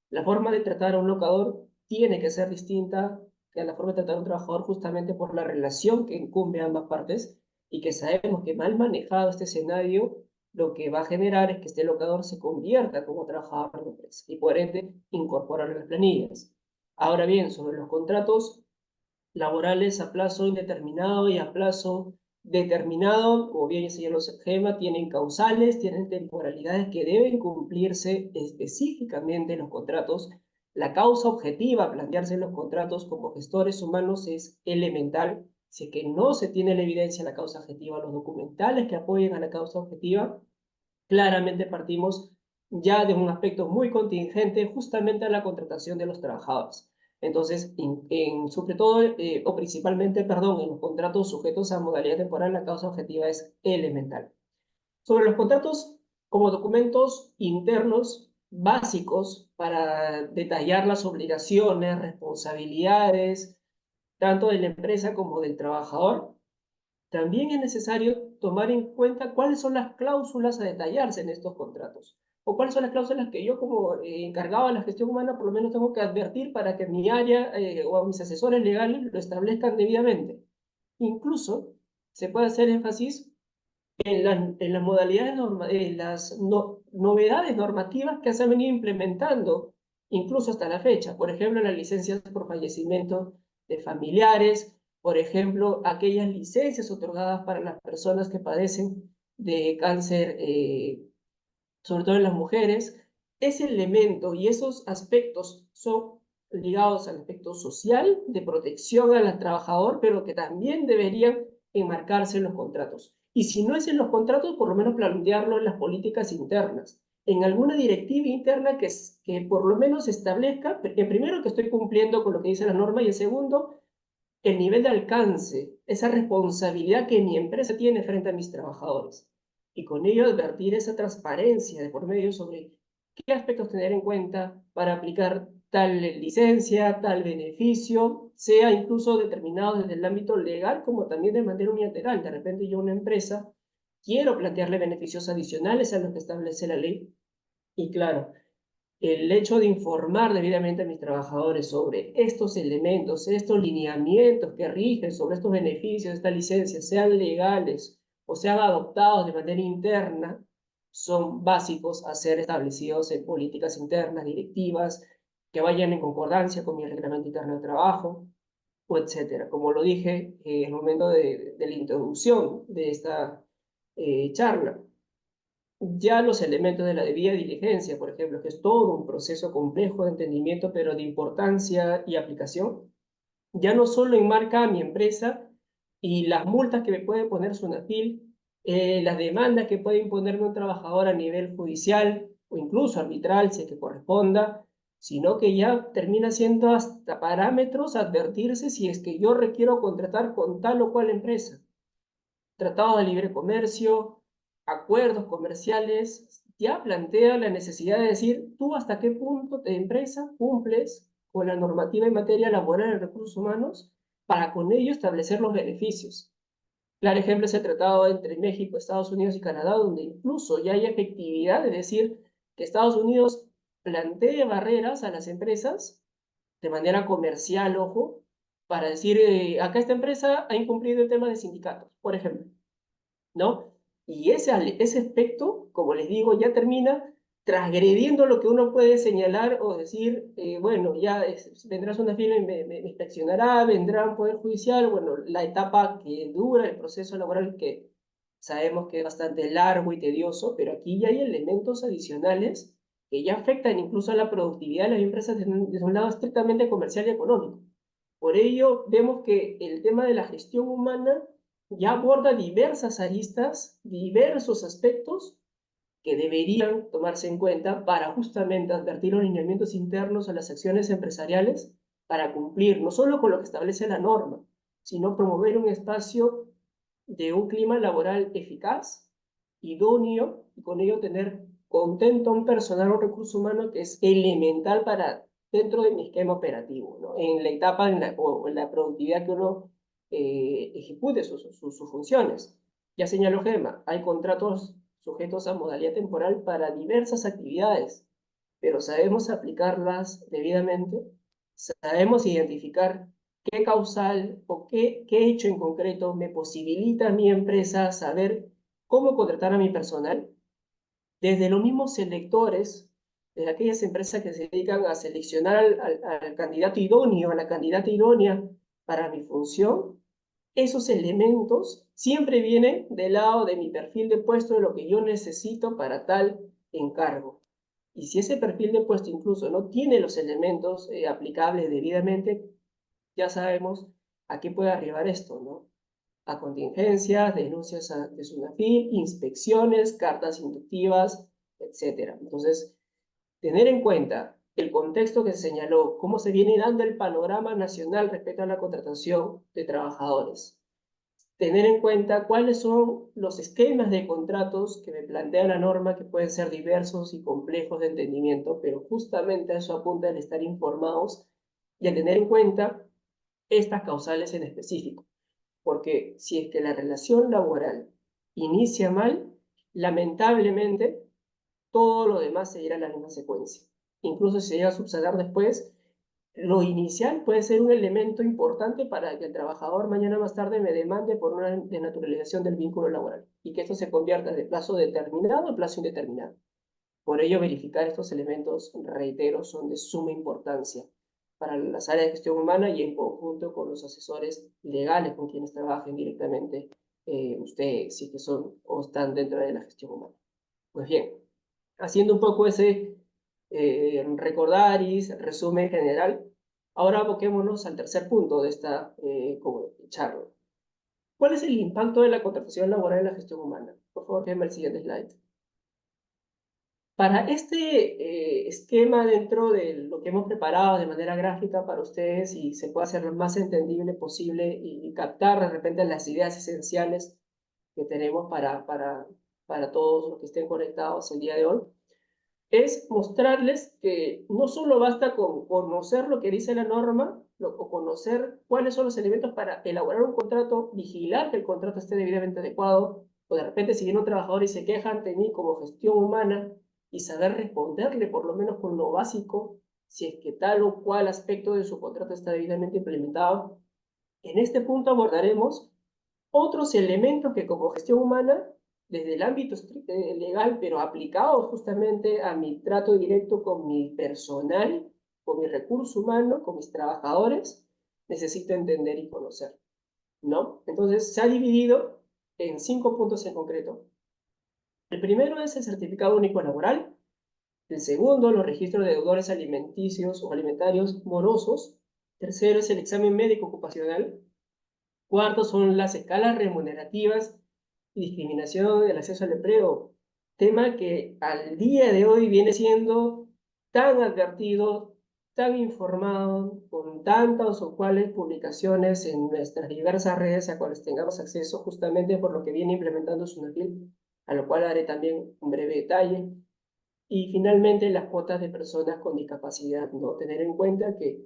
Speaker 2: la forma de tratar a un locador tiene que ser distinta que a la forma de tratar a un trabajador, justamente por la relación que incumbe a ambas partes, y que sabemos que mal manejado este escenario, lo que va a generar es que este locador se convierta como trabajador de la empresa y por ende incorporar las planillas. Ahora bien, sobre los contratos laborales a plazo indeterminado y a plazo determinado, como bien señaló Gema, tienen causales, tienen temporalidades que deben cumplirse específicamente en los contratos. La causa objetiva a plantearse en los contratos como gestores humanos es elemental. Si es que no se tiene la evidencia de la causa objetiva, los documentales que apoyen a la causa objetiva, claramente partimos ya de un aspecto muy contingente justamente a la contratación de los trabajadores. Entonces, sobre todo, o principalmente, perdón, en los contratos sujetos a modalidad temporal, la causa objetiva es elemental. Sobre los contratos como documentos internos básicos para detallar las obligaciones, responsabilidades, tanto de la empresa como del trabajador, también es necesario tomar en cuenta cuáles son las cláusulas a detallarse en estos contratos, o cuáles son las cláusulas que yo como encargado de la gestión humana por lo menos tengo que advertir para que mi área o a mis asesores legales lo establezcan debidamente. Incluso se puede hacer énfasis en las modalidades, en las novedades normativas que se han venido implementando incluso hasta la fecha. Por ejemplo, las licencias por fallecimiento de familiares, por ejemplo, aquellas licencias otorgadas para las personas que padecen de cáncer, sobre todo en las mujeres. Ese elemento y esos aspectos son ligados al aspecto social, de protección al trabajador, pero que también deberían enmarcarse en los contratos. Y si no es en los contratos, por lo menos plantearlo en las políticas internas, en alguna directiva interna que por lo menos establezca, primero, que estoy cumpliendo con lo que dice la norma, y el segundo, el nivel de alcance, esa responsabilidad que mi empresa tiene frente a mis trabajadores. Y con ello advertir esa transparencia de por medio sobre qué aspectos tener en cuenta para aplicar tal licencia, tal beneficio, sea incluso determinado desde el ámbito legal como también de manera unilateral. De repente yo a una empresa quiero plantearle beneficios adicionales a lo que establece la ley. Y claro, el hecho de informar debidamente a mis trabajadores sobre estos elementos, estos lineamientos que rigen sobre estos beneficios, estas licencias, sean legales o sean adoptados de manera interna, son básicos a ser establecidos en políticas internas, directivas, que vayan en concordancia con mi reglamento interno de trabajo, o etcétera. Como lo dije en el momento de la introducción de esta charla. Ya los elementos de la debida diligencia, por ejemplo, que es todo un proceso complejo de entendimiento, pero de importancia y aplicación, ya no solo enmarca a mi empresa y las multas que me puede poner SUNAFIL, las demandas que puede imponerme un trabajador a nivel judicial o incluso arbitral, si es que corresponda, sino que ya termina siendo hasta parámetros a advertirse si es que yo requiero contratar con tal o cual empresa. Tratado de libre comercio, acuerdos comerciales, ya plantea la necesidad de decir tú hasta qué punto de empresa cumples con la normativa en materia laboral y recursos humanos para con ello establecer los beneficios. Claro ejemplo es el tratado entre México, Estados Unidos y Canadá, donde incluso ya hay efectividad de decir que Estados Unidos plantee barreras a las empresas de manera comercial, ojo, para decir, acá esta empresa ha incumplido el tema de sindicatos, por ejemplo, ¿no? Y ese aspecto, como les digo, ya termina transgrediendo lo que uno puede señalar o decir, bueno, ya vendrá una fila y me inspeccionará, vendrá un poder judicial, bueno, la etapa que dura el proceso laboral que sabemos que es bastante largo y tedioso, pero aquí ya hay elementos adicionales que ya afectan incluso a la productividad de las empresas desde un lado estrictamente comercial y económico. Por ello, vemos que el tema de la gestión humana ya aborda diversas aristas, diversos aspectos que deberían tomarse en cuenta para justamente advertir los lineamientos internos a las acciones empresariales para cumplir no solo con lo que establece la norma, sino promover un espacio de un clima laboral eficaz, idóneo, y con ello tener contento a un personal o recurso humano que es elemental para dentro de mi esquema operativo, ¿no? En la etapa o en la productividad que uno ejecute sus funciones. Ya señaló Gemma, hay contratos sujetos a modalidad temporal para diversas actividades, pero sabemos aplicarlas debidamente, sabemos identificar qué causal o qué hecho en concreto me posibilita a mi empresa saber cómo contratar a mi personal, desde los mismos selectores, de aquellas empresas que se dedican a seleccionar al candidato idóneo, a la candidata idónea para mi función, esos elementos siempre vienen del lado de mi perfil de puesto, de lo que yo necesito para tal encargo. Y si ese perfil de puesto incluso no tiene los elementos aplicables debidamente, ya sabemos a qué puede arribar esto, ¿no? A contingencias, denuncias de SUNAFIL, inspecciones, cartas inductivas, etc. Entonces, tener en cuenta el contexto que se señaló, cómo se viene dando el panorama nacional respecto a la contratación de trabajadores. Tener en cuenta cuáles son los esquemas de contratos que me plantea la norma, que pueden ser diversos y complejos de entendimiento, pero justamente a eso apunta el estar informados y a tener en cuenta estas causales en específico. Porque si es que la relación laboral inicia mal, lamentablemente todo lo demás seguirá la misma secuencia. Incluso si se llega a subsanar después, lo inicial puede ser un elemento importante para que el trabajador mañana más tarde me demande por una denaturalización del vínculo laboral y que esto se convierta de plazo determinado a plazo indeterminado. Por ello, verificar estos elementos, reitero, son de suma importancia para las áreas de gestión humana y en conjunto con los asesores legales con quienes trabajen directamente ustedes, si que son o están dentro de la gestión humana. Pues bien, haciendo un poco ese recordaris, resumen general, ahora aboquémonos al tercer punto de esta charla. ¿Cuál es el impacto de la contratación laboral en la gestión humana? Por favor, déjenme el siguiente slide. Para este esquema dentro de lo que hemos preparado de manera gráfica para ustedes y se pueda hacer lo más entendible posible y captar de repente las ideas esenciales que tenemos para todos los que estén conectados el día de hoy, es mostrarles que no solo basta con conocer lo que dice la norma, o conocer cuáles son los elementos para elaborar un contrato, vigilar que el contrato esté debidamente adecuado, o de repente si viene un trabajador y se queja ante mí como gestión humana, y saber responderle por lo menos con lo básico, si es que tal o cual aspecto de su contrato está debidamente implementado. En este punto abordaremos otros elementos que como gestión humana, desde el ámbito legal, pero aplicado justamente a mi trato directo con mi personal, con mi recurso humano, con mis trabajadores, necesito entender y conocer, ¿no? Entonces, se ha dividido en 5 puntos en concreto. El primero es el certificado único laboral. El segundo, los registros de deudores alimenticios o alimentarios morosos. Tercero es el examen médico ocupacional. Cuarto son las escalas remunerativas y discriminación del acceso al empleo, tema que al día de hoy viene siendo tan advertido, tan informado, con tantas o cuales publicaciones en nuestras diversas redes a cuales tengamos acceso, justamente por lo que viene implementando SUNAFIL, a lo cual haré también un breve detalle. Y finalmente las cuotas de personas con discapacidad, ¿no? Tener en cuenta que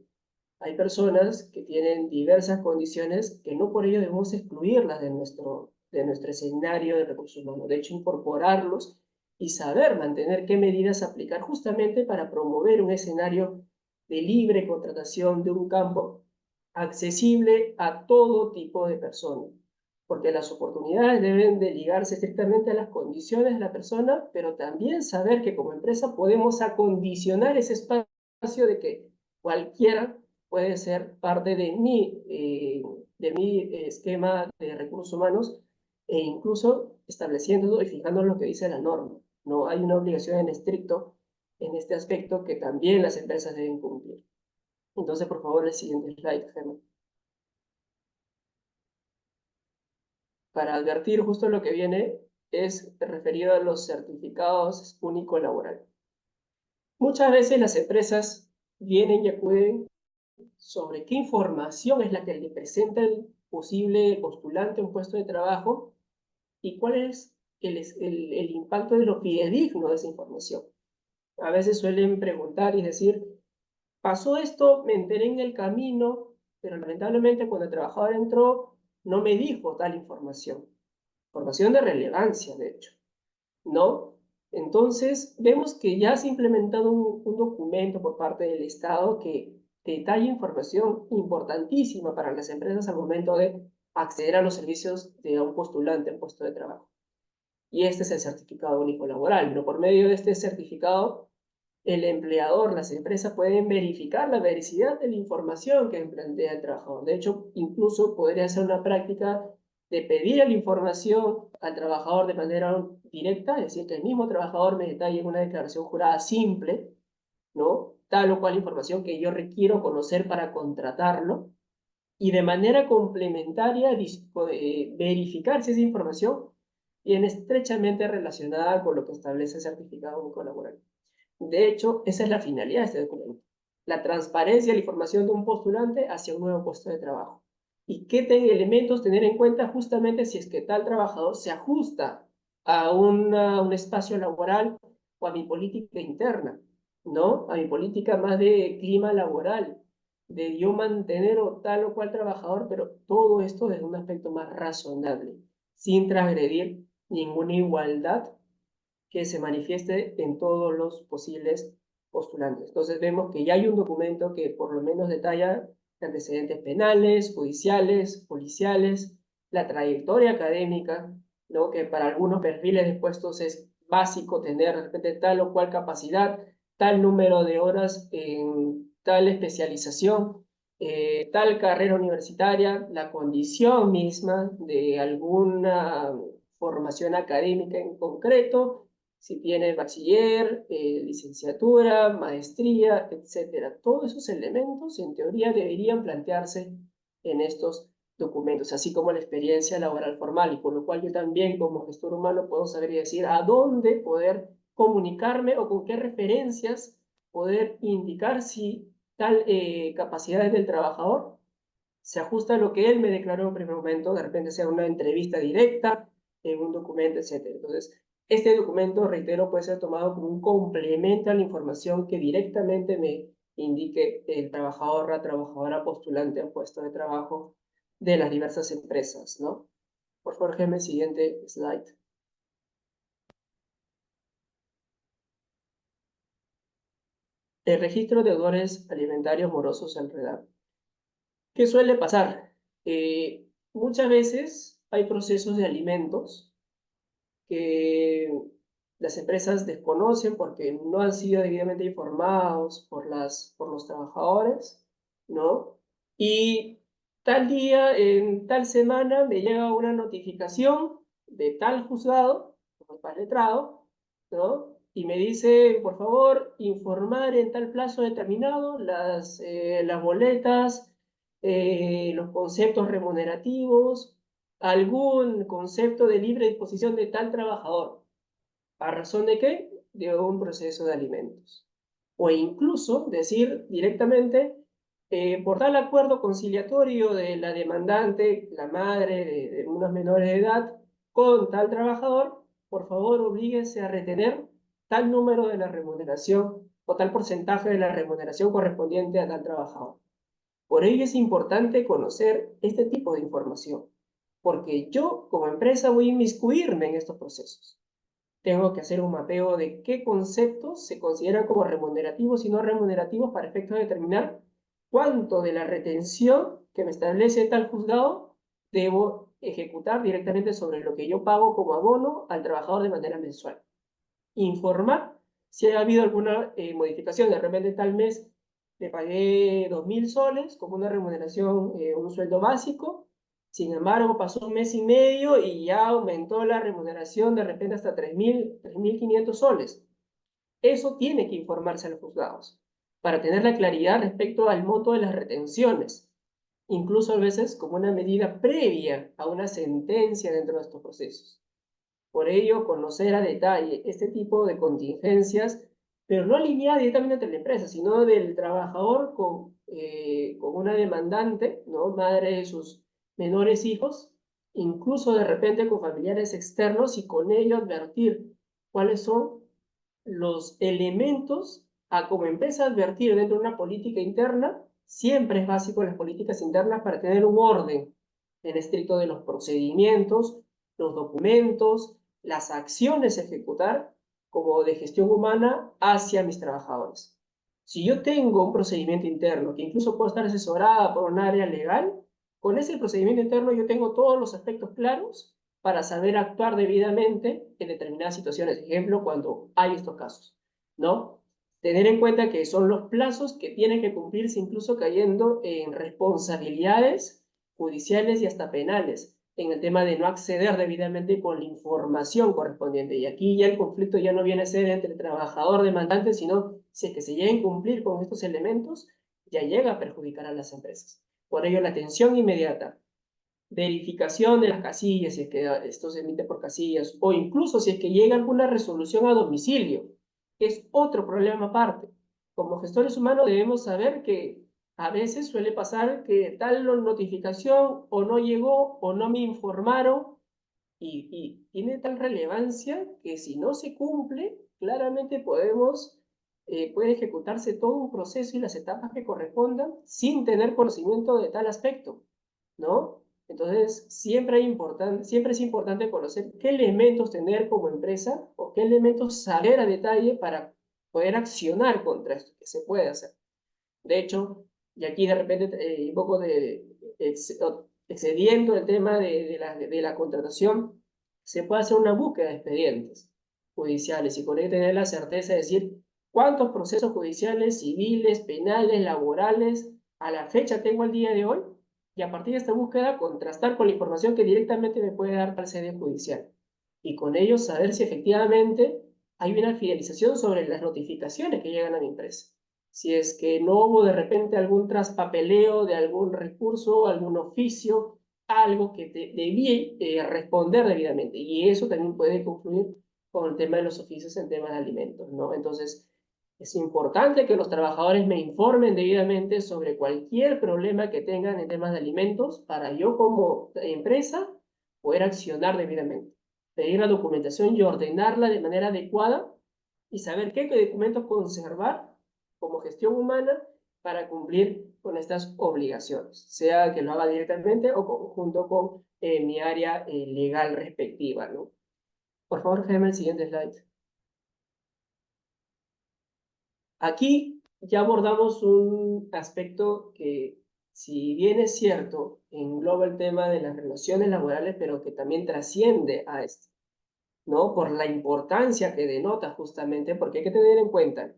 Speaker 2: hay personas que tienen diversas condiciones que no por ello debemos excluirlas de nuestro escenario de recursos humanos. De hecho, incorporarlos y saber mantener qué medidas aplicar justamente para promover un escenario de libre contratación de un campo accesible a todo tipo de personas. Porque las oportunidades deben de ligarse estrictamente a las condiciones de la persona, pero también saber que como empresa podemos acondicionar ese espacio de que cualquiera puede ser parte de mi esquema de recursos humanos e incluso estableciendo y fijando lo que dice la norma. No hay una obligación en estricto en este aspecto que también las empresas deben cumplir. Entonces, por favor, el siguiente slide, Gemma. Para advertir justo lo que viene es referido a los certificados único laboral. Muchas veces las empresas vienen y acuden sobre qué información es la que le presenta el posible postulante a un puesto de trabajo y cuál es el impacto de lo fidedigno de esa información. A veces suelen preguntar y decir, pasó esto, me enteré en el camino, pero lamentablemente cuando el trabajador entró no me dijo tal información. Información de relevancia, de hecho, ¿no? Entonces, vemos que ya se ha implementado un documento por parte del Estado que detalla información importantísima para las empresas al momento de acceder a los servicios de un postulante en puesto de trabajo. Y este es el certificado único laboral, pero por medio de este certificado, el empleador, las empresas pueden verificar la veracidad de la información que plantea el trabajador. De hecho, incluso podría ser una práctica de pedir la información al trabajador de manera directa, es decir, que el mismo trabajador me detalle en una declaración jurada simple, ¿no? Tal o cual información que yo requiero conocer para contratarlo, y de manera complementaria verificar si esa información viene estrechamente relacionada con lo que establece el certificado único laboral. De hecho, esa es la finalidad de este documento. La transparencia de la información de un postulante hacia un nuevo puesto de trabajo. ¿Y qué elementos tener en cuenta justamente si es que tal trabajador se ajusta a un espacio laboral o a mi política interna, ¿no? A mi política más de clima laboral, de yo mantener tal o cual trabajador, pero todo esto desde un aspecto más razonable, sin transgredir ninguna igualdad que se manifieste en todos los posibles postulantes. Entonces vemos que ya hay un documento que por lo menos detalla antecedentes penales, judiciales, policiales, la trayectoria académica, ¿no? Que para algunos perfiles de puestos es básico tener de repente tal o cual capacidad, tal número de horas en tal especialización, tal carrera universitaria, la condición misma de alguna formación académica en concreto, si tiene bachiller, licenciatura, maestría, etc. Todos esos elementos, en teoría, deberían plantearse en estos documentos, así como la experiencia laboral formal, y por lo cual yo también, como gestor humano, puedo saber y decir a dónde poder comunicarme o con qué referencias poder indicar si tal capacidad del trabajador se ajusta a lo que él me declaró en primer momento, de repente sea una entrevista directa, en un documento, etc. Entonces, Este documento, reitero, puede ser tomado como un complemento a la información que directamente me indique el trabajador, la trabajadora postulante a puesto de trabajo de las diversas empresas, ¿no? Por favor, Gemma, siguiente slide. El registro de deudores alimentarios morosos enredados. ¿Qué suele pasar? Muchas veces hay procesos de alimentos que las empresas desconocen porque no han sido debidamente informados por los trabajadores, ¿no? Y tal día, en tal semana, me llega una notificación de tal juzgado, como tal letrado, ¿no? Y me dice, por favor, informar en tal plazo determinado las boletas, los conceptos remunerativos, algún concepto de libre disposición de tal trabajador. ¿A razón de qué? De un proceso de alimentos. O incluso decir directamente, por tal acuerdo conciliatorio de la demandante, la madre de unos menores de edad, con tal trabajador, por favor oblíguese a retener tal número de la remuneración o tal porcentaje de la remuneración correspondiente a tal trabajador. Por ello es importante conocer este tipo de información, porque yo como empresa voy a inmiscuirme en estos procesos. Tengo que hacer un mapeo de qué conceptos se consideran como remunerativos y no remunerativos para efectos de determinar cuánto de la retención que me establece tal juzgado debo ejecutar directamente sobre lo que yo pago como abono al trabajador de manera mensual. Informar si ha habido alguna modificación. De repente tal mes le pagué 2.000 soles como una remuneración, un sueldo básico. Sin embargo, pasó un mes y medio y ya aumentó la remuneración de repente hasta 3.500 soles. Eso tiene que informarse a los juzgados para tener la claridad respecto al monto de las retenciones, incluso a veces como una medida previa a una sentencia dentro de estos procesos. Por ello, conocer a detalle este tipo de contingencias, pero no alineada directamente entre la empresa, sino del trabajador con una demandante, ¿no? Madre de sus menores hijos, incluso de repente con familiares externos y con ello advertir cuáles son los elementos a como empresa advertir dentro de una política interna. Siempre es básico en las políticas internas para tener un orden en estricto de los procedimientos, los documentos, las acciones a ejecutar como de gestión humana hacia mis trabajadores. Si yo tengo un procedimiento interno que incluso puedo estar asesorada por un área legal, con ese procedimiento interno yo tengo todos los aspectos claros para saber actuar debidamente en determinadas situaciones. Ejemplo, cuando hay estos casos, ¿no? Tener en cuenta que son los plazos que tienen que cumplirse incluso cayendo en responsabilidades judiciales y hasta penales en el tema de no acceder debidamente con la información correspondiente. Y aquí ya el conflicto ya no viene a ser entre el trabajador demandante, sino si es que se llega a incumplir con estos elementos, ya llega a perjudicar a las empresas. Por ello, la atención inmediata, verificación de las casillas, si es que esto se emite por casillas, o incluso si es que llega alguna resolución a domicilio, que es otro problema aparte. Como gestores humanos debemos saber que a veces suele pasar que tal notificación o no llegó o no me informaron y tiene tal relevancia que si no se cumple, claramente puede ejecutarse todo un proceso y las etapas que correspondan sin tener conocimiento de tal aspecto, ¿no? Entonces, siempre es importante conocer qué elementos tener como empresa o qué elementos saber a detalle para poder accionar contra esto que se puede hacer. De hecho, y aquí de repente un poco excediendo el tema de la contratación, se puede hacer una búsqueda de expedientes judiciales y con ello tener la certeza de decir cuántos procesos judiciales, civiles, penales, laborales, a la fecha tengo al día de hoy, y a partir de esta búsqueda contrastar con la información que directamente me puede dar tal sede judicial. Y con ello saber si efectivamente hay una fidelización sobre las notificaciones que llegan a mi empresa. Si es que no hubo de repente algún traspapeleo de algún recurso, algún oficio, algo que debí responder debidamente. Y eso también puede confluir con el tema de los oficios en temas de alimentos, ¿no? Entonces, es importante que los trabajadores me informen debidamente sobre cualquier problema que tengan en temas de alimentos para yo como empresa poder accionar debidamente. pedir la documentación y ordenarla de manera adecuada y saber qué documentos conservar como gestión humana para cumplir con estas obligaciones, sea que lo haga directamente o junto con mi área legal respectiva, ¿no? Por favor, déjame el siguiente slide. Aquí ya abordamos un aspecto que, si bien es cierto, engloba el tema de las relaciones laborales, pero que también trasciende a esto, ¿no? Por la importancia que denota justamente, porque hay que tener en cuenta,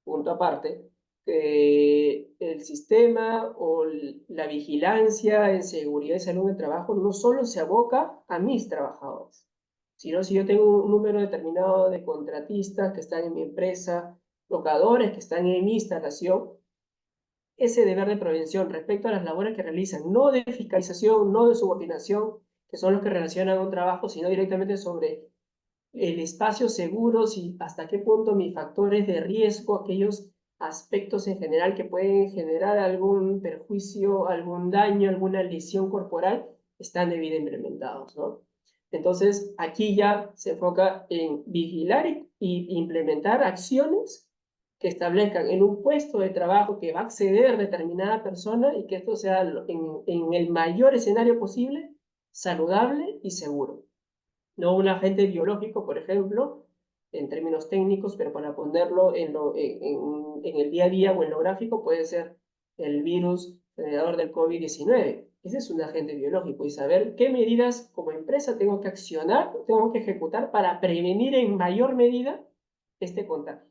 Speaker 2: punto aparte, que el sistema o la vigilancia en seguridad y salud en el trabajo no solo se aboca a mis trabajadores, sino si yo tengo un número determinado de contratistas que están en mi empresa, locadores que están en mi instalación, ese deber de prevención respecto a las labores que realizan, no de fiscalización, no de subordinación, que son los que relacionan un trabajo, sino directamente sobre el espacio seguro, y hasta qué punto mis factores de riesgo, aquellos aspectos en general que pueden generar algún perjuicio, algún daño, alguna lesión corporal, están debidamente implementados, ¿no? Entonces, aquí ya se enfoca en vigilar y implementar acciones que establezcan en un puesto de trabajo que va a acceder determinada persona y que esto sea en el mayor escenario posible, saludable y seguro. No un agente biológico, por ejemplo, en términos técnicos, pero para ponerlo en el día a día o en lo gráfico, puede ser el virus generador del COVID-19. Ese es un agente biológico y saber qué medidas como empresa tengo que accionar, tengo que ejecutar para prevenir en mayor medida este contagio.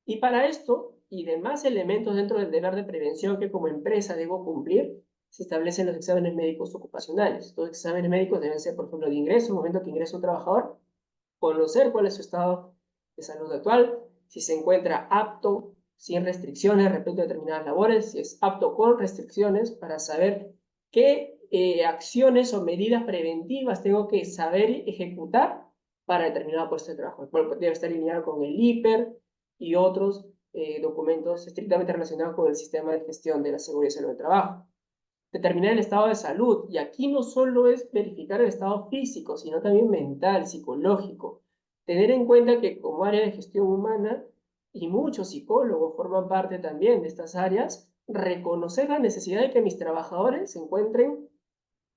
Speaker 2: Y para esto y demás elementos dentro del deber de prevención que como empresa debo cumplir, se establecen los exámenes médicos ocupacionales. Los exámenes médicos deben ser, por ejemplo, de ingreso, en el momento que ingresa un trabajador, conocer cuál es su estado de salud actual, si se encuentra apto, sin restricciones respecto a determinadas labores, si es apto con restricciones, para saber qué acciones o medidas preventivas tengo que saber ejecutar para determinado puesto de trabajo. Debe estar alineado con el IPER y otros documentos estrictamente relacionados con el sistema de gestión de la seguridad y salud del trabajo. Determinar el estado de salud, y aquí no solo es verificar el estado físico, sino también mental, psicológico. Tener en cuenta que como área de gestión humana, y muchos psicólogos forman parte también de estas áreas, reconocer la necesidad de que mis trabajadores se encuentren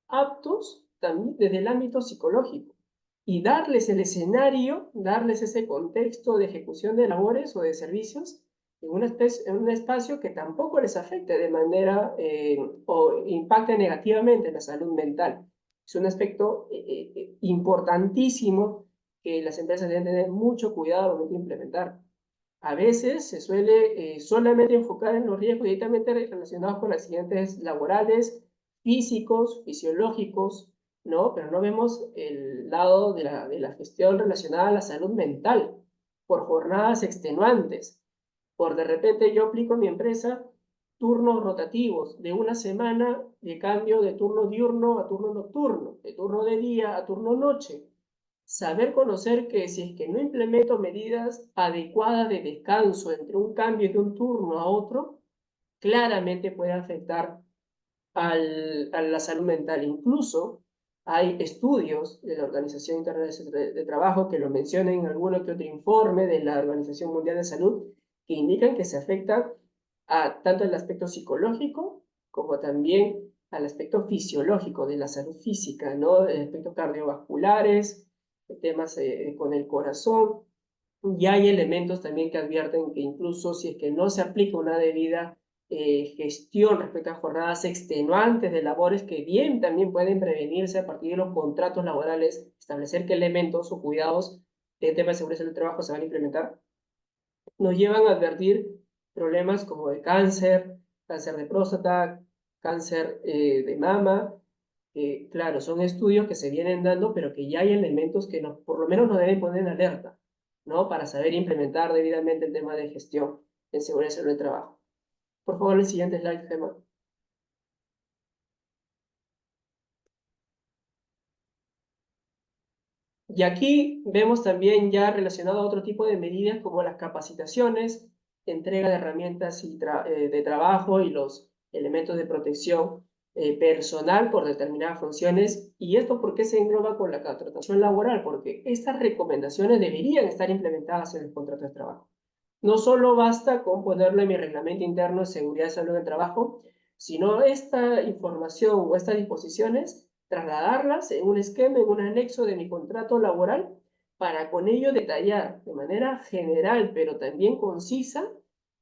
Speaker 2: aptos también desde el ámbito psicológico y darles el escenario, darles ese contexto de ejecución de labores o de servicios en un espacio que tampoco les afecte de manera o impacte negativamente en la salud mental. Es un aspecto importantísimo que las empresas deben tener mucho cuidado al momento de implementar. A veces se suele solamente enfocar en los riesgos directamente relacionados con accidentes laborales, físicos, fisiológicos, ¿no? Pero no vemos el lado de la gestión relacionada a la salud mental, por jornadas extenuantes, por de repente yo aplico en mi empresa turnos rotativos de una semana de cambio de turno diurno a turno nocturno, de turno de día a turno noche. Saber conocer que si es que no implemento medidas adecuadas de descanso entre un cambio de un turno a otro, claramente puede afectar a la salud mental. Incluso hay estudios de la Organización Internacional de Trabajo que lo mencionan en alguno que otro informe de la Organización Mundial de Salud que indican que se afecta a tanto el aspecto psicológico como también al aspecto fisiológico de la salud física, ¿no? Aspectos cardiovasculares, temas con el corazón. Y hay elementos también que advierten que incluso si es que no se aplica una debida gestión respecto a jornadas extenuantes de labores que bien también pueden prevenirse a partir de los contratos laborales, establecer qué elementos o cuidados de tema de seguridad del trabajo se van a implementar, nos llevan a advertir problemas como de cáncer, cáncer de próstata, cáncer de mama. Claro, son estudios que se vienen dando, pero que ya hay elementos que por lo menos nos deben poner en alerta, ¿no? Para saber implementar debidamente el tema de gestión en seguridad y salud del trabajo. Por favor, el siguiente slide, Gemma. Y aquí vemos también ya relacionado a otro tipo de medidas como las capacitaciones, entrega de herramientas de trabajo y los elementos de protección personal por determinadas funciones. ¿Y esto por qué se engloba con la contratación laboral? Porque estas recomendaciones deberían estar implementadas en el contrato de trabajo. No solo basta con ponerlo en mi reglamento interno de seguridad y salud del trabajo, sino esta información o estas disposiciones, trasladarlas en un esquema, en un anexo de mi contrato laboral, para con ello detallar de manera general, pero también concisa,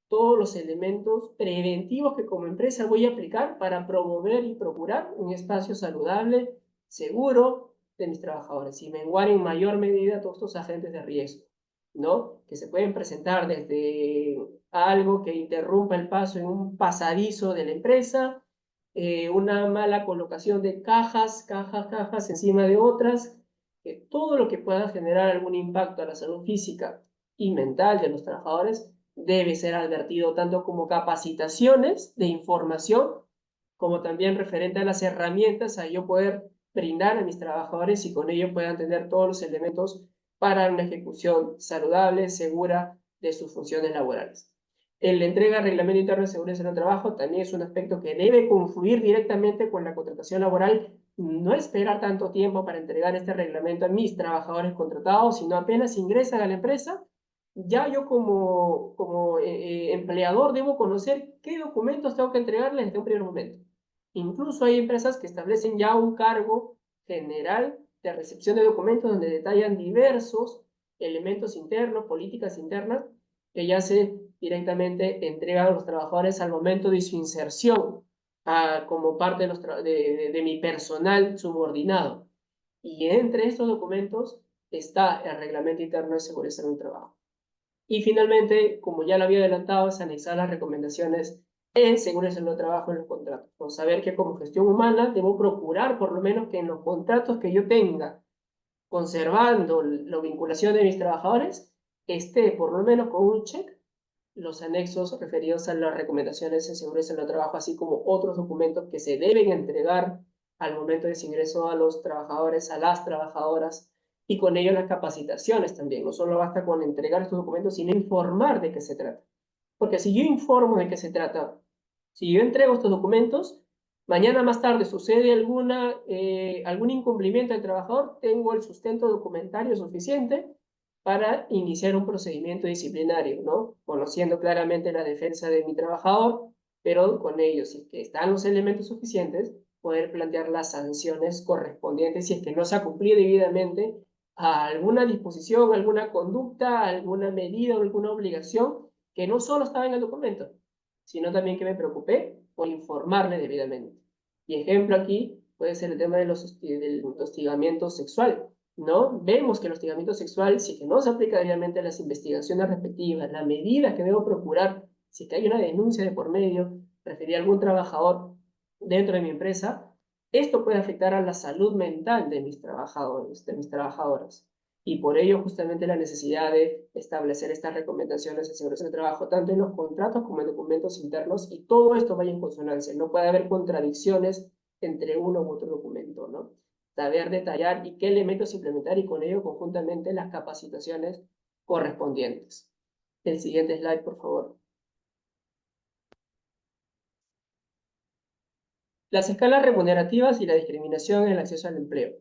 Speaker 2: todos los elementos preventivos que como empresa voy a aplicar para promover y procurar un espacio saludable, seguro de mis trabajadores y menguar en mayor medida todos estos agentes de riesgo, ¿no? Que se pueden presentar desde algo que interrumpa el paso en un pasadizo de la empresa, una mala colocación de cajas encima de otras, todo lo que pueda generar algún impacto a la salud física y mental de los trabajadores debe ser advertido tanto como capacitaciones de información, como también referente a las herramientas a yo poder brindar a mis trabajadores y con ello puedan tener todos los elementos para una ejecución saludable, segura de sus funciones laborales. La entrega del Reglamento Interno de Seguridad en el Trabajo también es un aspecto que debe confluir directamente con la contratación laboral. No esperar tanto tiempo para entregar este reglamento a mis trabajadores contratados, sino apenas ingresan a la empresa, ya yo como empleador debo conocer qué documentos tengo que entregarles desde un primer momento. Incluso hay empresas que establecen ya un cargo general de recepción de documentos donde detallan diversos elementos internos, políticas internas, que ya se directamente entregan a los trabajadores al momento de su inserción como parte de mi personal subordinado. Y entre estos documentos está el Reglamento Interno de Seguridad en el Trabajo. Y finalmente, como ya lo había adelantado, es anexar las recomendaciones en seguridad en el trabajo en los contratos. Por saber que como gestión humana debo procurar por lo menos que en los contratos que yo tenga, conservando la vinculación de mis trabajadores, esté por lo menos con un check los anexos referidos a las recomendaciones en seguridad en el trabajo, así como otros documentos que se deben entregar al momento de su ingreso a los trabajadores, a las trabajadoras, y con ello las capacitaciones también. No solo basta con entregar estos documentos, sino informar de qué se trata. Porque si yo informo de qué se trata, si yo entrego estos documentos, mañana más tarde sucede algún incumplimiento del trabajador, tengo el sustento documentario suficiente para iniciar un procedimiento disciplinario, ¿no? Conociendo claramente la defensa de mi trabajador, pero con ello, si es que están los elementos suficientes, poder plantear las sanciones correspondientes si es que no se ha cumplido debidamente a alguna disposición, alguna conducta, alguna medida o alguna obligación que no solo estaba en el documento, sino también que me preocupé por informarle debidamente. Y ejemplo aquí puede ser el tema del hostigamiento sexual, ¿no? Vemos que el hostigamiento sexual, si que no se aplica debidamente a las investigaciones respectivas, las medidas que debo procurar, si que hay una denuncia de por medio, referida a algún trabajador dentro de mi empresa, esto puede afectar a la salud mental de mis trabajadores, de mis trabajadoras. Y por ello justamente la necesidad de establecer estas recomendaciones de seguridad de trabajo, tanto en los contratos como en documentos internos, y todo esto vaya en consonancia. No puede haber contradicciones entre uno u otro documento, ¿no? Saber detallar y qué elementos implementar y con ello conjuntamente las capacitaciones correspondientes. El siguiente slide, por favor. Las escalas remunerativas y la discriminación en el acceso al empleo.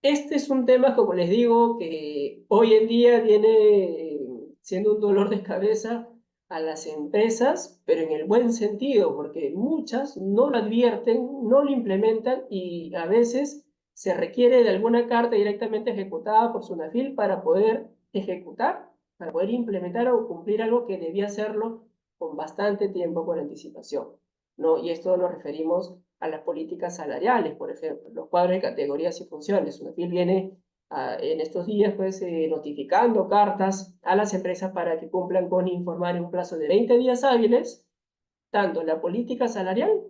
Speaker 2: Este es un tema, como les digo, que hoy en día viene siendo un dolor de cabeza a las empresas, pero en el buen sentido, porque muchas no lo advierten, no lo implementan y a veces se requiere de alguna carta directamente ejecutada por SUNAFIL para poder ejecutar, para poder implementar o cumplir algo que debía hacerlo con bastante tiempo, con anticipación, ¿no? Y esto nos referimos a las políticas salariales, por ejemplo, los cuadros de categorías y funciones. SUNAFIL viene en estos días pues notificando cartas a las empresas para que cumplan con informar en un plazo de 20 días hábiles tanto la política salarial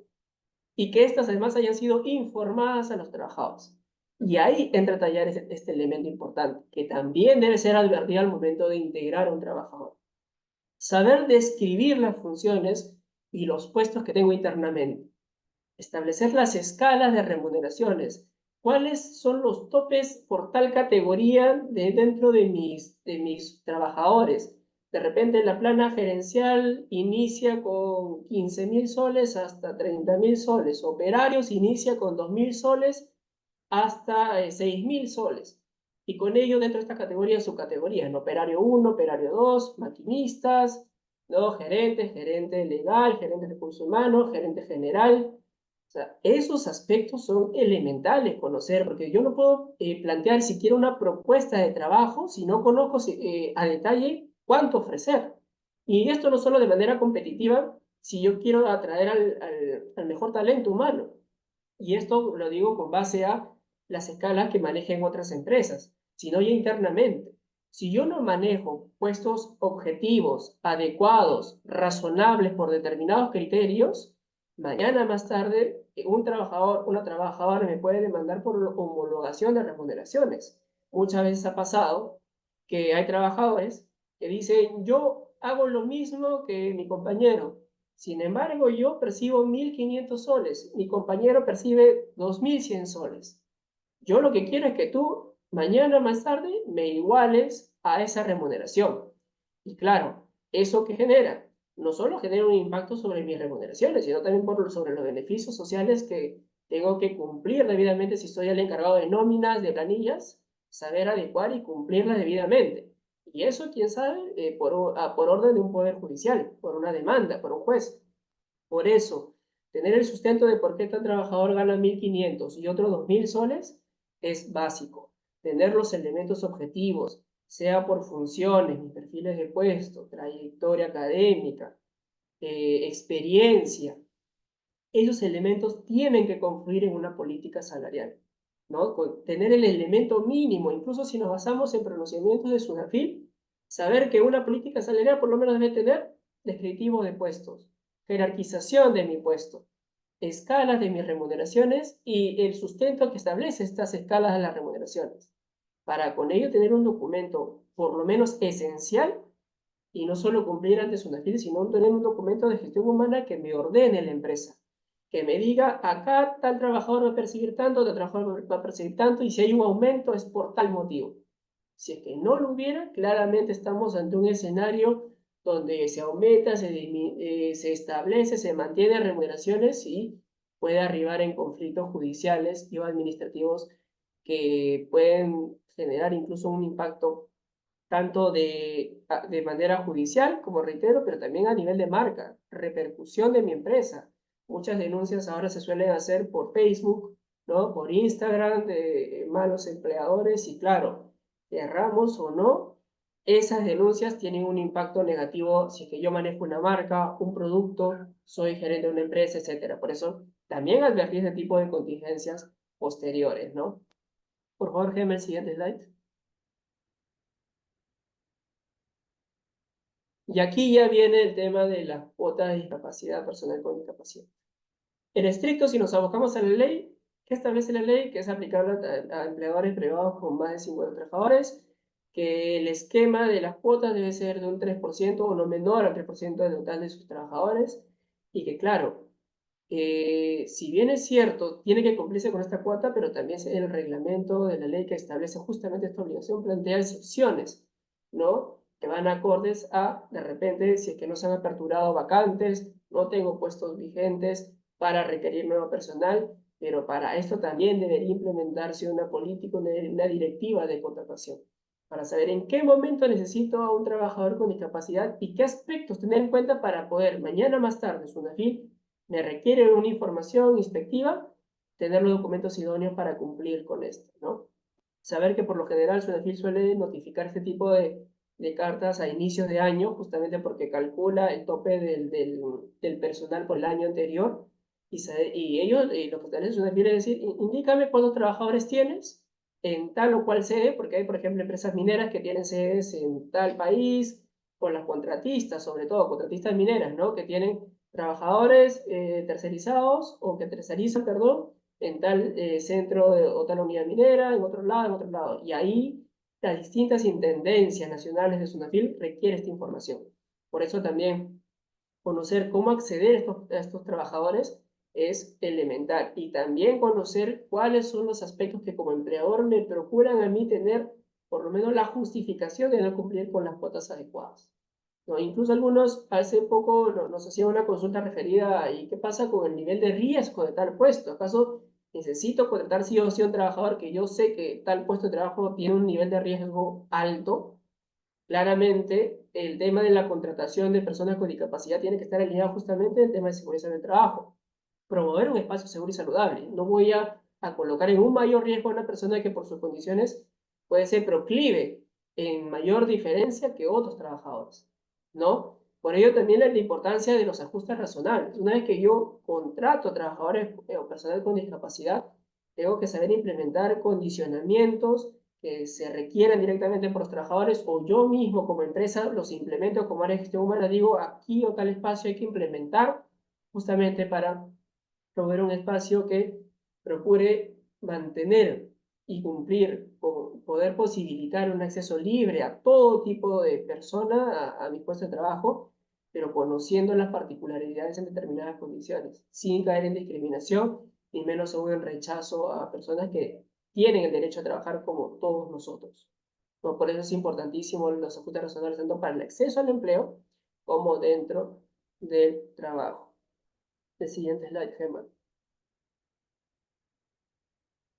Speaker 2: y que estas además hayan sido informadas a los trabajadores. Y ahí entra a tallar este elemento importante, que también debe ser advertido al momento de integrar a un trabajador. Saber describir las funciones y los puestos que tengo internamente. Establecer las escalas de remuneraciones. ¿Cuáles son los topes por tal categoría dentro de mis trabajadores? De repente la plana gerencial inicia con 15.000 soles hasta 30.000 soles. Operarios inicia con 2.000 soles hasta 6.000 soles. Y con ello dentro de esta categoría, subcategorías, ¿no? Operario 1, operario 2, maquinistas, ¿no? Gerente legal, gerente de recursos humanos, gerente general. O sea, esos aspectos son elementales conocer, porque yo no puedo plantear siquiera una propuesta de trabajo si no conozco a detalle cuánto ofrecer. Y esto no solo de manera competitiva, si yo quiero atraer al mejor talento humano. Y esto lo digo con base a las escalas que manejen otras empresas, sino ya internamente. Si yo no manejo puestos objetivos, adecuados, razonables por determinados criterios, mañana más tarde un trabajador, una trabajadora me puede demandar por homologación de remuneraciones. Muchas veces ha pasado que hay trabajadores que dicen, yo hago lo mismo que mi compañero, sin embargo, yo percibo 1.500 soles, mi compañero percibe 2.100 soles. Yo lo que quiero es que tú, mañana más tarde, me iguales a esa remuneración. Y claro, ¿eso qué genera? No solo genera un impacto sobre mis remuneraciones, sino también sobre los beneficios sociales que tengo que cumplir debidamente si soy el encargado de nóminas, de planillas, saber adecuar y cumplirlas debidamente. Y eso, quién sabe, por orden de un poder judicial, por una demanda, por un juez. Por eso, tener el sustento de por qué tal trabajador gana 1.500 y otro 2.000 soles es básico. Tener los elementos objetivos, sea por funciones, mis perfiles de puesto, trayectoria académica, experiencia. Esos elementos tienen que confluir en una política salarial, ¿no? Tener el elemento mínimo, incluso si nos basamos en pronunciamientos de SUNAFIL, saber que una política salarial por lo menos debe tener descriptivo de puestos, jerarquización de mi puesto, escalas de mis remuneraciones y el sustento que establece estas escalas de las remuneraciones, para con ello tener un documento por lo menos esencial y no solo cumplir ante SUNAFIL, sino tener un documento de gestión humana que me ordene la empresa, que me diga, acá tal trabajador va a percibir tanto, tal trabajador va a percibir tanto, y si hay un aumento es por tal motivo. Si es que no lo hubiera, claramente estamos ante un escenario donde se aumenta, se establece, se mantiene remuneraciones y puede arribar en conflictos judiciales y o administrativos que pueden generar incluso un impacto tanto de manera judicial, como reitero, pero también a nivel de marca, repercusión de mi empresa. Muchas denuncias ahora se suelen hacer por Facebook, ¿no? Por Instagram, de malos empleadores, y claro, erramos o no, esas denuncias tienen un impacto negativo si es que yo manejo una marca, un producto, soy gerente de una empresa, etc. Por eso, también advertí este tipo de contingencias posteriores, ¿no? Por favor, Gemma, el siguiente slide. Y aquí ya viene el tema de las cuotas de discapacidad, personal con discapacidad. En estricto, si nos abocamos a la ley, ¿qué establece la ley? Que es aplicable a empleadores privados con más de 50 trabajadores, que el esquema de las cuotas debe ser de un 3% o no menor al 3% del total de sus trabajadores, y que claro, si bien es cierto, tiene que cumplirse con esta cuota, pero también el reglamento de la ley que establece justamente esta obligación plantea excepciones, ¿no? Que van acordes a, de repente, si es que no se han aperturado vacantes, no tengo puestos vigentes para requerir nuevo personal, pero para esto también debería implementarse una política, una directiva de contratación, para saber en qué momento necesito a un trabajador con discapacidad y qué aspectos tener en cuenta para poder, mañana más tarde, SUNAFIL me requiere una información inspectiva, tener los documentos idóneos para cumplir con esto, ¿no? Saber que por lo general SUNAFIL suele notificar este tipo de cartas a inicios de año, justamente porque calcula el tope del personal por el año anterior, y ellos, lo que establece SUNAFIL es decir, indícame cuántos trabajadores tienes en tal o cual sede, porque hay, por ejemplo, empresas mineras que tienen sedes en tal país, con las contratistas, sobre todo, contratistas mineras, ¿no? Que tienen trabajadores tercerizados o que tercerizan, perdón, en tal centro o tal unidad minera, en otro lado, en otro lado. Y ahí las distintas intendencias nacionales de SUNAFIL requieren esta información. Por eso también conocer cómo acceder a estos trabajadores es elemental. Y también conocer cuáles son los aspectos que como empleador me procuran a mí tener por lo menos la justificación de no cumplir con las cuotas adecuadas. ¿no? Incluso algunos hace poco nos hacían una consulta referida a ¿y qué pasa con el nivel de riesgo de tal puesto? ¿Acaso necesito contratar sí o sí a un trabajador que yo sé que tal puesto de trabajo tiene un nivel de riesgo alto? Claramente, el tema de la contratación de personas con discapacidad tiene que estar alineado justamente al tema de seguridad en el trabajo. Promover un espacio seguro y saludable. No voy a colocar en un mayor riesgo a una persona que por sus condiciones puede ser proclive en mayor diferencia que otros trabajadores, ¿no? Por ello también la importancia de los ajustes razonables. Una vez que yo contrato a trabajadores o personal con discapacidad, tengo que saber implementar condicionamientos que se requieran directamente por los trabajadores, o yo mismo como empresa los implemento como área de gestión humana, digo aquí o tal espacio hay que implementar justamente para proveer un espacio que procure mantener y cumplir con poder posibilitar un acceso libre a todo tipo de persona a mi puesto de trabajo, pero conociendo las particularidades en determinadas condiciones, sin caer en discriminación y menos aún en rechazo a personas que tienen el derecho a trabajar como todos nosotros. ¿No? Por eso es importantísimo los ajustes razonables tanto para el acceso al empleo como dentro del trabajo. El siguiente slide, Gemma.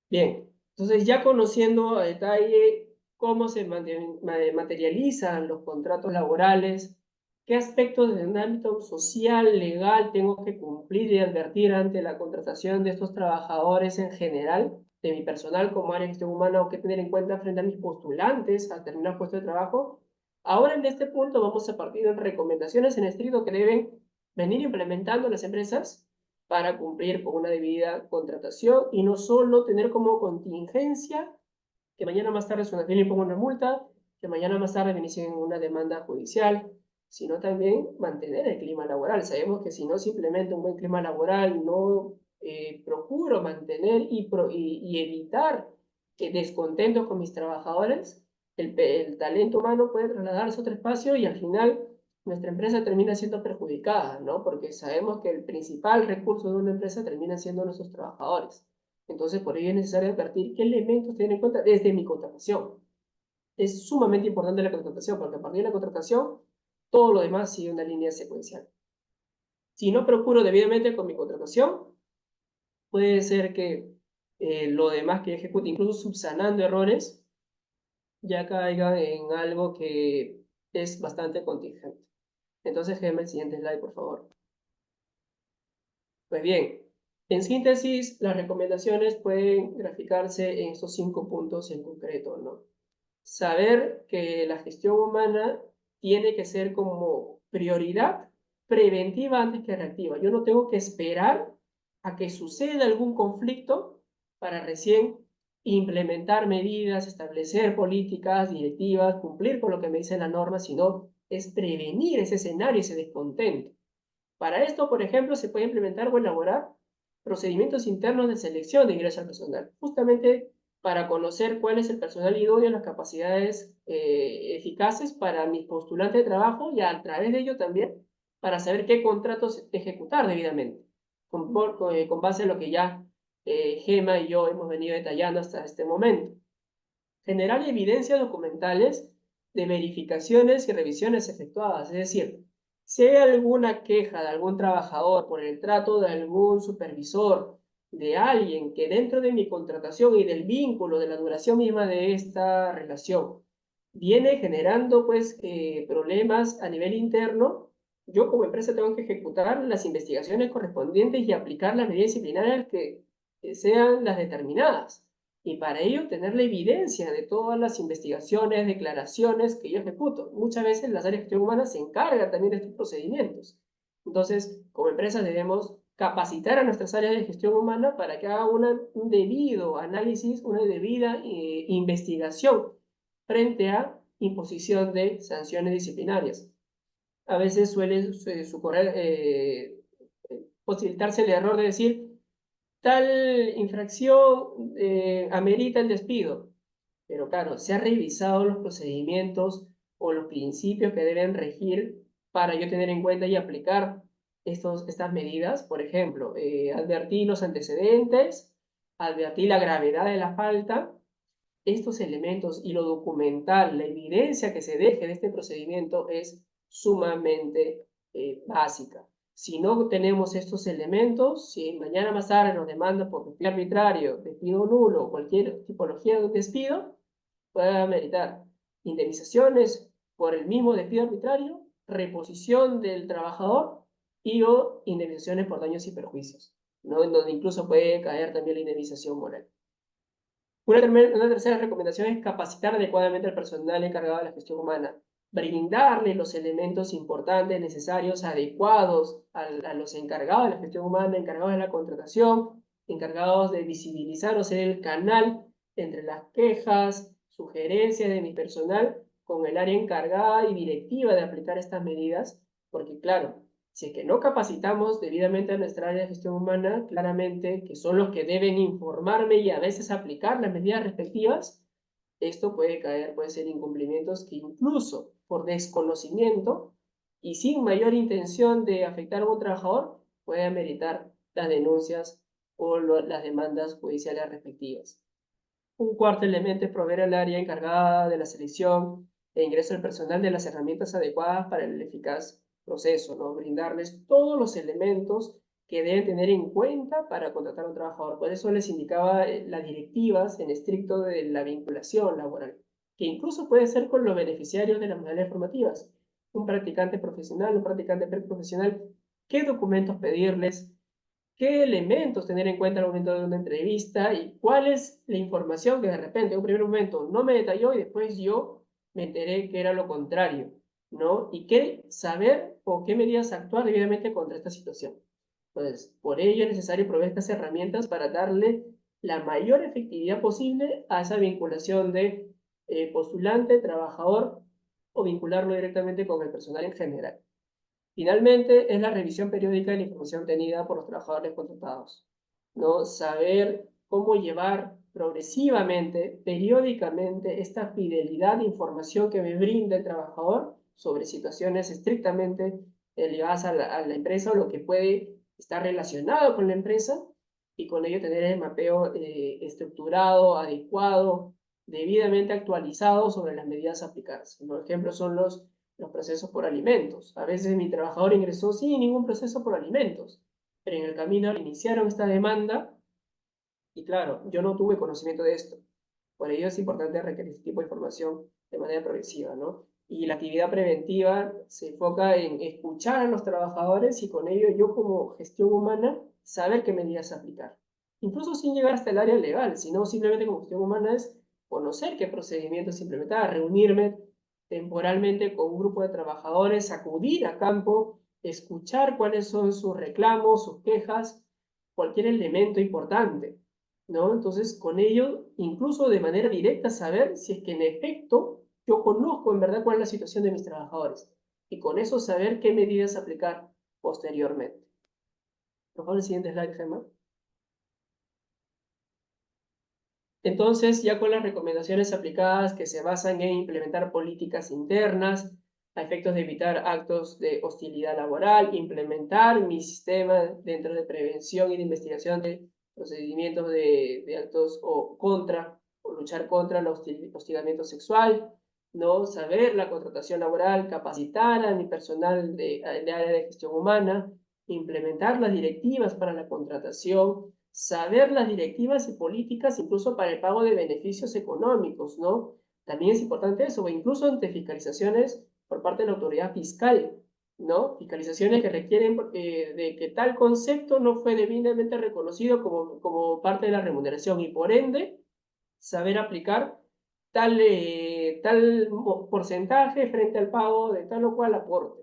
Speaker 2: Bien, entonces ya conociendo a detalle cómo se materializan los contratos laborales, qué aspectos en el ámbito social, legal, tengo que cumplir y advertir ante la contratación de estos trabajadores en general, de mi personal como área de gestión humana, o qué tener en cuenta frente a mis postulantes a terminar puesto de trabajo. Ahora en este punto vamos a partir de recomendaciones en estricto que deben venir implementando las empresas para cumplir con una debida contratación y no solo tener como contingencia que mañana más tarde su le ponga una multa, que mañana más tarde me inicien una demanda judicial, sino también mantener el clima laboral. Sabemos que si no simplemente un buen clima laboral, no procuro mantener y evitar descontentos con mis trabajadores, el talento humano puede trasladarse a otro espacio y al final nuestra empresa termina siendo perjudicada, ¿no? Porque sabemos que el principal recurso de una empresa termina siendo nuestros trabajadores. Entonces, por ello es necesario advertir qué elementos tener en cuenta desde mi contratación. Es sumamente importante la contratación, porque a partir de la contratación, todo lo demás sigue una línea secuencial. Si no procuro debidamente con mi contratación, puede ser que lo demás que ejecute, incluso subsanando errores, ya caiga en algo que es bastante contingente. Entonces, déjeme el siguiente slide, por favor. Pues bien, en síntesis, las recomendaciones pueden graficarse en estos 5 puntos en concreto, ¿no? Saber que la gestión humana tiene que ser como prioridad preventiva antes que reactiva. Yo no tengo que esperar a que suceda algún conflicto para recién implementar medidas, establecer políticas, directivas, cumplir con lo que me dice la norma, sino es prevenir ese escenario, ese descontento. Para esto, por ejemplo, se puede implementar o elaborar procedimientos internos de selección de ingreso al personal, justamente para conocer cuál es el personal idóneo, las capacidades eficaces para mis postulantes de trabajo y a través de ello también para saber qué contratos ejecutar debidamente, con base a lo que ya Gema y yo hemos venido detallando hasta este momento. Generar evidencias documentales de verificaciones y revisiones efectuadas, es decir, si hay alguna queja de algún trabajador por el trato de algún supervisor, de alguien que dentro de mi contratación y del vínculo, de la duración misma de esta relación, viene generando pues problemas a nivel interno, yo como empresa tengo que ejecutar las investigaciones correspondientes y aplicar las medidas disciplinarias que sean las determinadas. Y para ello tener la evidencia de todas las investigaciones, declaraciones que yo ejecuto. Muchas veces las áreas de gestión humana se encargan también de estos procedimientos. Entonces, como empresas debemos capacitar a nuestras áreas de gestión humana para que hagan un debido análisis, una debida investigación frente a imposición de sanciones disciplinarias. A veces suele posibilitarse el error de decir, tal infracción amerita el despido. Pero claro, se han revisado los procedimientos o los principios que deben regir para yo tener en cuenta y aplicar estas medidas. Por ejemplo, advertí los antecedentes, advertí la gravedad de la falta. Estos elementos y lo documental, la evidencia que se deje de este procedimiento es sumamente básica. Si no tenemos estos elementos, si mañana más tarde nos demanda por despido arbitrario, despido nulo o cualquier tipología de despido, puede ameritar indemnizaciones por el mismo despido arbitrario, reposición del trabajador y o indemnizaciones por daños y perjuicios, ¿no? En donde incluso puede caer también la indemnización moral. Una tercera recomendación es capacitar adecuadamente al personal encargado de la gestión humana, brindarle los elementos importantes, necesarios, adecuados a los encargados de la gestión humana, encargados de la contratación, encargados de visibilizar o ser el canal entre las quejas, sugerencias de mi personal con el área encargada y directiva de aplicar estas medidas, porque claro, si es que no capacitamos debidamente a nuestra área de gestión humana, claramente que son los que deben informarme y a veces aplicar las medidas respectivas, esto puede ser incumplimientos que incluso por desconocimiento y sin mayor intención de afectar a un trabajador, puede ameritar las denuncias o las demandas judiciales respectivas. Un cuarto elemento es proveer al área encargada de la selección e ingreso del personal de las herramientas adecuadas para el eficaz proceso, ¿no? Brindarles todos los elementos que deben tener en cuenta para contratar a un trabajador. Por eso les indicaba las directivas en estricto de la vinculación laboral, que incluso puede ser con los beneficiarios de las modalidades formativas. Un practicante profesional, un practicante preprofesional, qué documentos pedirles, qué elementos tener en cuenta al momento de una entrevista y cuál es la información que de repente en un primer momento no me detalló y después yo me enteré que era lo contrario, ¿no? Y qué saber o qué medidas actuar debidamente contra esta situación. Entonces, por ello es necesario proveer estas herramientas para darle la mayor efectividad posible a esa vinculación de postulante, trabajador o vincularlo directamente con el personal en general. Finalmente, es la revisión periódica de la información obtenida por los trabajadores contratados, ¿no? Saber cómo llevar progresivamente, periódicamente, esta fidelidad de información que me brinda el trabajador sobre situaciones estrictamente ligadas a la empresa o lo que puede estar relacionado con la empresa y con ello tener el mapeo estructurado, adecuado, debidamente actualizado sobre las medidas aplicadas. Por ejemplo, son los procesos por alimentos. A veces mi trabajador ingresó sin ningún proceso por alimentos, pero en el camino iniciaron esta demanda y claro, yo no tuve conocimiento de esto. Por ello es importante requerir este tipo de información de manera progresiva, ¿no? Y la actividad preventiva se enfoca en escuchar a los trabajadores y con ello yo como gestión humana saber qué medidas aplicar. Incluso sin llegar hasta el área legal, sino simplemente como gestión humana es conocer qué procedimientos implementar, reunirme temporalmente con un grupo de trabajadores, acudir a campo, escuchar cuáles son sus reclamos, sus quejas, cualquier elemento importante, ¿no? Entonces, con ello, incluso de manera directa, saber si es que en efecto yo conozco en verdad cuál es la situación de mis trabajadores y con eso saber qué medidas aplicar posteriormente. Por favor, el siguiente slide, Gemma. Entonces, ya con las recomendaciones aplicadas que se basan en implementar políticas internas a efectos de evitar actos de hostilidad laboral, implementar mi sistema dentro de prevención y de investigación de procedimientos de actos o luchar contra el hostigamiento sexual, ¿no? Saber la contratación laboral, capacitar a mi personal de área de gestión humana, implementar las directivas para la contratación, saber las directivas y políticas incluso para el pago de beneficios económicos, ¿no? También es importante eso, o incluso ante fiscalizaciones por parte de la autoridad fiscal, ¿no? Fiscalizaciones que requieren de que tal concepto no fue debidamente reconocido como parte de la remuneración y por ende saber aplicar tal porcentaje frente al pago de tal o cual aporte.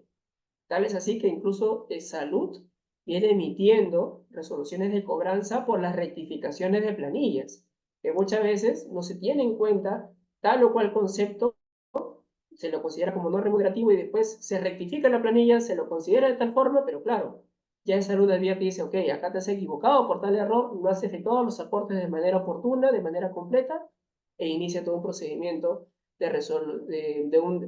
Speaker 2: Tal es así que incluso Salud viene emitiendo resoluciones de cobranza por las rectificaciones de planillas, que muchas veces no se tiene en cuenta tal o cual concepto, se lo considera como no remunerativo y después se rectifica la planilla, se lo considera de tal forma, pero claro, ya en Salud advierte y dice, ok, acá te has equivocado por tal error, no has efectuado los aportes de manera oportuna, de manera completa, e inicia todo un procedimiento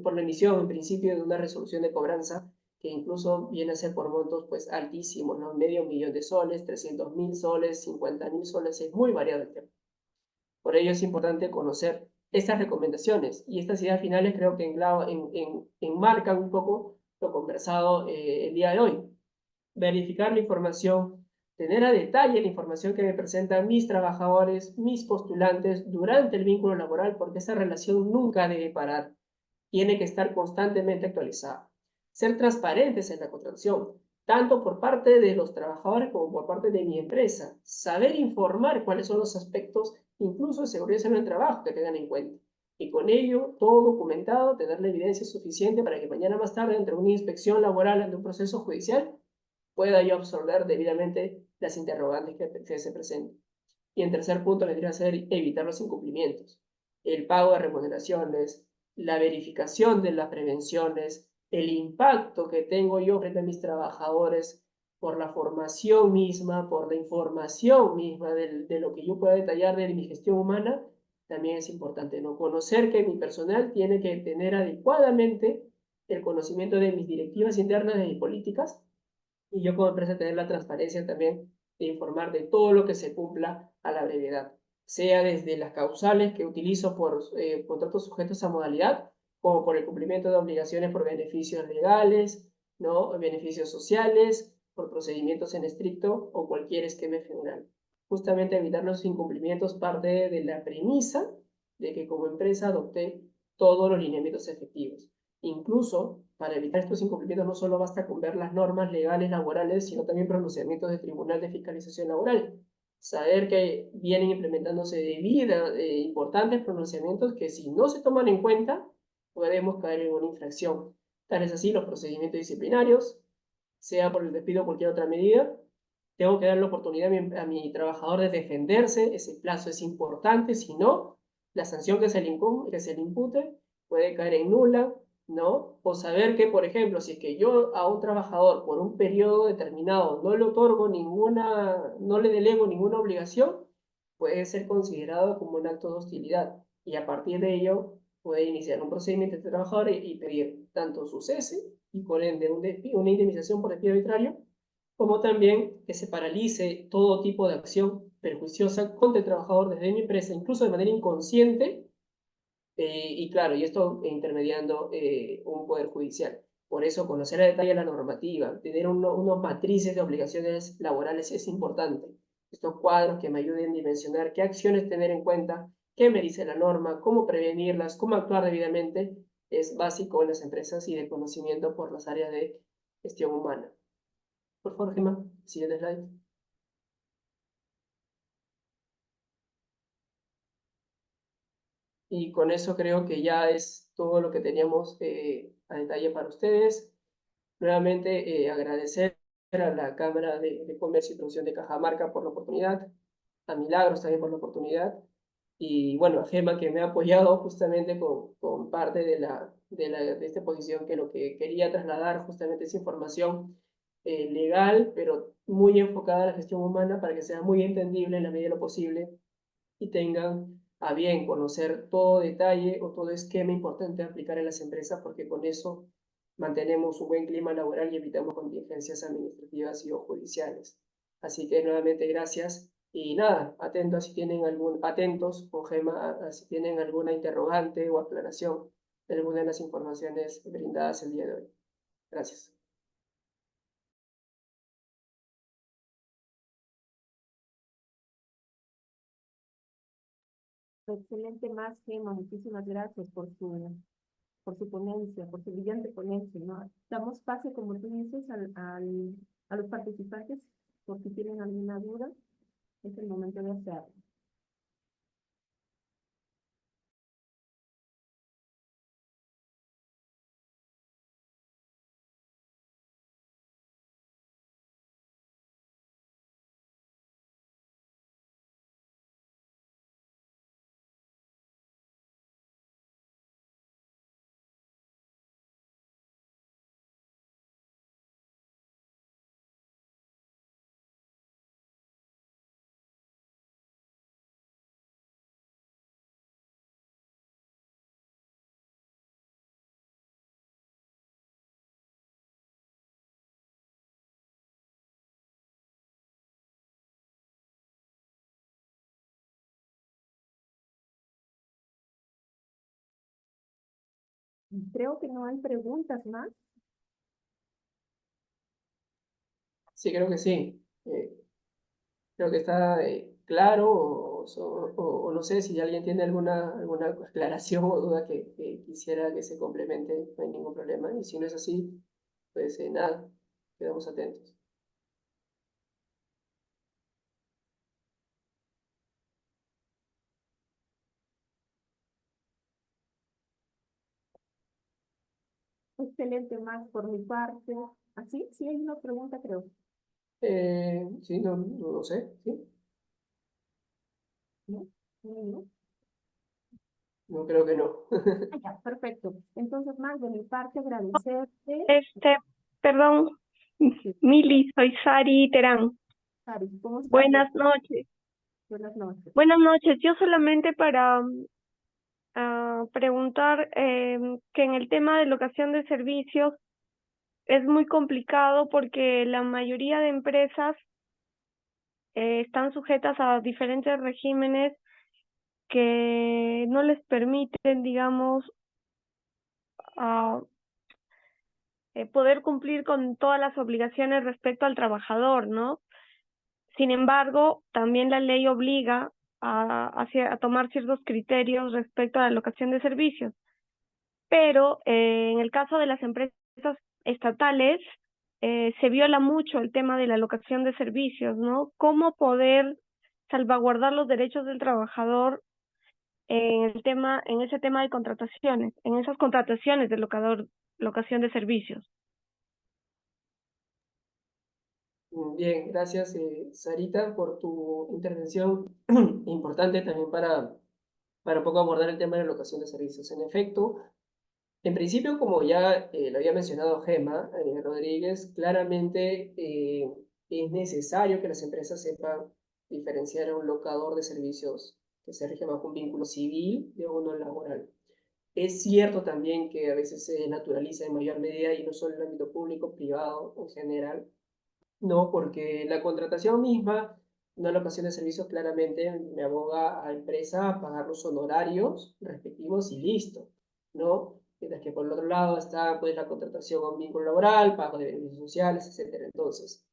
Speaker 2: por la emisión, en principio, de una resolución de cobranza que incluso viene a ser por montos pues altísimos, ¿no? Medio millón de soles, 300.000 soles, 50.000 soles, es muy variado el tema. Por ello es importante conocer estas recomendaciones y estas ideas finales creo que enmarcan un poco lo conversado el día de hoy. Verificar la información, tener a detalle la información que me presentan mis trabajadores, mis postulantes durante el vínculo laboral, porque esa relación nunca debe parar, tiene que estar constantemente actualizada. Ser transparentes en la contratación, tanto por parte de los trabajadores como por parte de mi empresa. Saber informar cuáles son los aspectos, incluso de seguridad en el trabajo, que tengan en cuenta. Y con ello, todo documentado, tener la evidencia suficiente para que mañana más tarde, entre una inspección laboral, ante un proceso judicial, pueda yo absorber debidamente las interrogantes que se presenten. Y en tercer punto, vendría a ser evitar los incumplimientos. El pago de remuneraciones, la verificación de las prevenciones, el impacto que tengo yo frente a mis trabajadores por la formación misma, por la información misma de lo que yo pueda detallar de mi gestión humana, también es importante, ¿no? Conocer que mi personal tiene que tener adecuadamente el conocimiento de mis directivas internas, de mis políticas, y yo como empresa tener la transparencia también de informar de todo lo que se cumpla a la brevedad, sea desde las causales que utilizo por contratos sujetos a modalidad, como por el cumplimiento de obligaciones por beneficios legales, ¿no? Beneficios sociales, por procedimientos en estricto o cualquier esquema general. Justamente evitar los incumplimientos parte de la premisa de que como empresa adopté todos los lineamientos efectivos. Incluso, para evitar estos incumplimientos, no solo basta con ver las normas legales laborales, sino también pronunciamientos del Tribunal de Fiscalización Laboral. Saber que vienen implementándose importantes pronunciamientos que, si no se toman en cuenta, podemos caer en una infracción. Tal es así los procedimientos disciplinarios, sea por el despido o cualquier otra medida. Tengo que dar la oportunidad a mi trabajador de defenderse, ese plazo es importante, si no, la sanción que se le impute puede caer en nula, ¿no? O saber que, por ejemplo, si es que yo a un trabajador por un periodo determinado no le otorgo no le delego ninguna obligación, puede ser considerado como un acto de hostilidad y a partir de ello puede iniciar un procedimiento de este trabajador y pedir tanto su cese y por ende una indemnización por despido arbitrario, como también que se paralice todo tipo de acción perjuiciosa contra el trabajador desde mi empresa, incluso de manera inconsciente, y claro, y esto intermediando un poder judicial. Por eso, conocer a detalle la normativa, tener unos matrices de obligaciones laborales es importante. Estos cuadros que me ayuden a dimensionar qué acciones tener en cuenta, qué me dice la norma, cómo prevenirlas, cómo actuar debidamente, es básico en las empresas y de conocimiento por las áreas de gestión humana. Por favor, Gemma, siguiente slide. Y con eso creo que ya es todo lo que teníamos a detalle para ustedes. Nuevamente agradecer a la Cámara de Comercio y Producción de Cajamarca por la oportunidad, a Milagros también por la oportunidad, y bueno, a Gema que me ha apoyado justamente con parte de esta exposición, que lo que quería trasladar justamente esa información legal, pero muy enfocada a la gestión humana para que sea muy entendible en la medida de lo posible y tengan a bien conocer todo detalle o todo esquema importante a aplicar en las empresas, porque con eso mantenemos un buen clima laboral y evitamos contingencias administrativas y o judiciales. Así que nuevamente gracias y nada, atentos con Gema si tienen alguna interrogante o aclaración de alguna de las informaciones brindadas el día de hoy. Gracias.
Speaker 1: Excelente más, Gemma. Muchísimas gracias por su ponencia, por su brillante ponencia, ¿no? Damos paso, como tú dices, a los participantes, por si tienen alguna duda, es el momento de hacerlo. Creo que no hay preguntas más.
Speaker 2: Sí, creo que sí. Creo que está claro, o no sé si alguien tiene alguna aclaración o duda que quisiera que se complemente, no hay ningún problema. Y si no es así, pues nada, quedamos atentos.
Speaker 1: Excelente, Max, por mi parte. ¿Así? Sí, hay una pregunta, creo.
Speaker 2: Sí, no sé, sí,
Speaker 1: ¿No? ¿No?
Speaker 2: no creo que no.
Speaker 1: Ah, ya, perfecto. Entonces, Max, de mi parte, agradecerte.
Speaker 4: Perdón,
Speaker 1: Sí,
Speaker 4: Mili, soy Sari Terán.
Speaker 1: Sari, ¿cómo estás?
Speaker 4: Buenas noches.
Speaker 1: Buenas noches.
Speaker 4: Buenas noches. Yo solamente para preguntar que en el tema de locación de servicios es muy complicado porque la mayoría de empresas están sujetas a diferentes regímenes que no les permiten, digamos, a poder cumplir con todas las obligaciones respecto al trabajador, ¿no? Sin embargo, también la ley obliga a tomar ciertos criterios respecto a la locación de servicios. Pero en el caso de las empresas estatales, se viola mucho el tema de la locación de servicios, ¿no? ¿Cómo poder salvaguardar los derechos del trabajador en ese tema de contrataciones, en esas contrataciones de locación de servicios?
Speaker 2: Bien, gracias Sarita por tu intervención importante también para un poco abordar el tema de la locación de servicios. En efecto, en principio, como ya lo había mencionado Gema Rodríguez, claramente es necesario que las empresas sepan diferenciar a un locador de servicios que se rige bajo un vínculo civil de uno laboral. Es cierto también que a veces se naturaliza en mayor medida y no solo en el ámbito público, privado en general, no, porque la contratación misma, una locación de servicios claramente me aboga a empresa a pagar los honorarios respectivos y listo, ¿no? Mientras que por el otro lado está pues la contratación a un vínculo laboral, pago de beneficios sociales, etcétera. Entonces,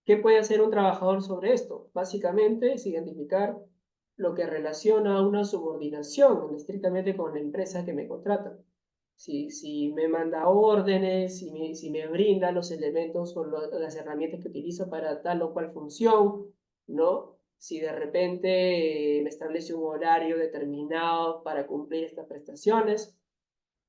Speaker 2: ¿qué puede hacer un trabajador sobre esto? Básicamente es identificar lo que relaciona a una subordinación estrictamente con la empresa que me contrata. Si me manda órdenes, si me brinda los elementos o las herramientas que utilizo para tal o cual función, ¿no? Si de repente me establece un horario determinado para cumplir estas prestaciones.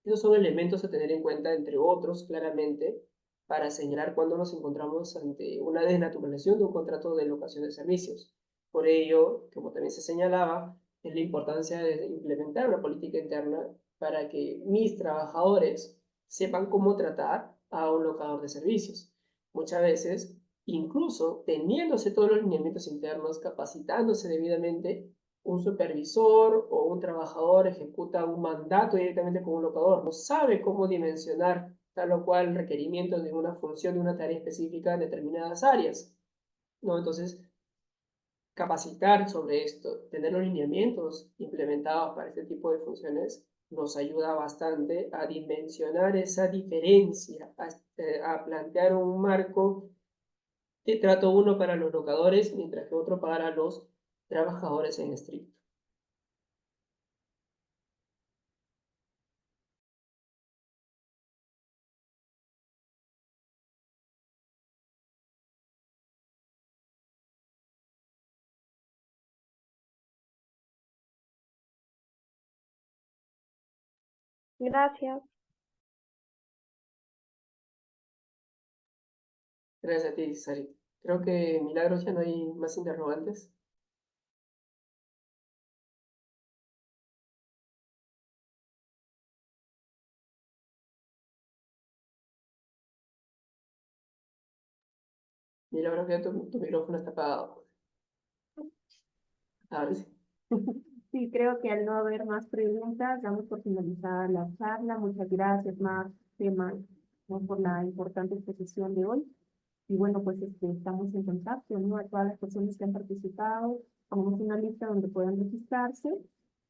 Speaker 2: Esos son elementos a tener en cuenta, entre otros, claramente, para señalar cuando nos encontramos ante una desnaturalización de un contrato de locación de servicios. Por ello, como también se señalaba, es la importancia de implementar una política interna para que mis trabajadores sepan cómo tratar a un locador de servicios. Muchas veces, incluso teniéndose todos los lineamientos internos, capacitándose debidamente, un supervisor o un trabajador ejecuta un mandato directamente con un locador, no sabe cómo dimensionar tal o cual requerimiento de una función, de una tarea específica en determinadas áreas, ¿no? Entonces, capacitar sobre esto, tener los lineamientos implementados para este tipo de funciones, nos ayuda bastante a dimensionar esa diferencia, a plantear un marco de trato uno para los locadores, mientras que otro para los trabajadores en estricto.
Speaker 4: Gracias.
Speaker 2: Gracias a ti, Sarita. Creo que Milagros ya no hay más interrogantes. Milagros, ya tu micrófono está apagado. Ahora sí.
Speaker 1: Sí, creo que al no haber más preguntas, damos por finalizada la charla. Muchas gracias, Max, Gemma, ¿no? por la importante exposición de hoy. Y bueno, pues estamos en contacto, ¿no? A todas las personas que han participado, tenemos una lista donde puedan registrarse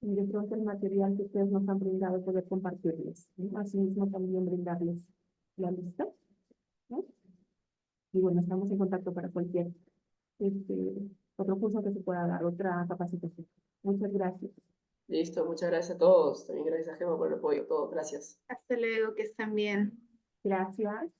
Speaker 1: y de pronto el material que ustedes nos han brindado poder compartirles, ¿no? Asimismo también brindarles la lista, ¿no? Y bueno, estamos en contacto para cualquier otro curso que se pueda dar, otra capacitación. Muchas gracias.
Speaker 2: Listo, muchas gracias a todos. También gracias a Gemma por el apoyo. Todos, gracias.
Speaker 3: Hasta luego, que estén bien.
Speaker 1: Gracias.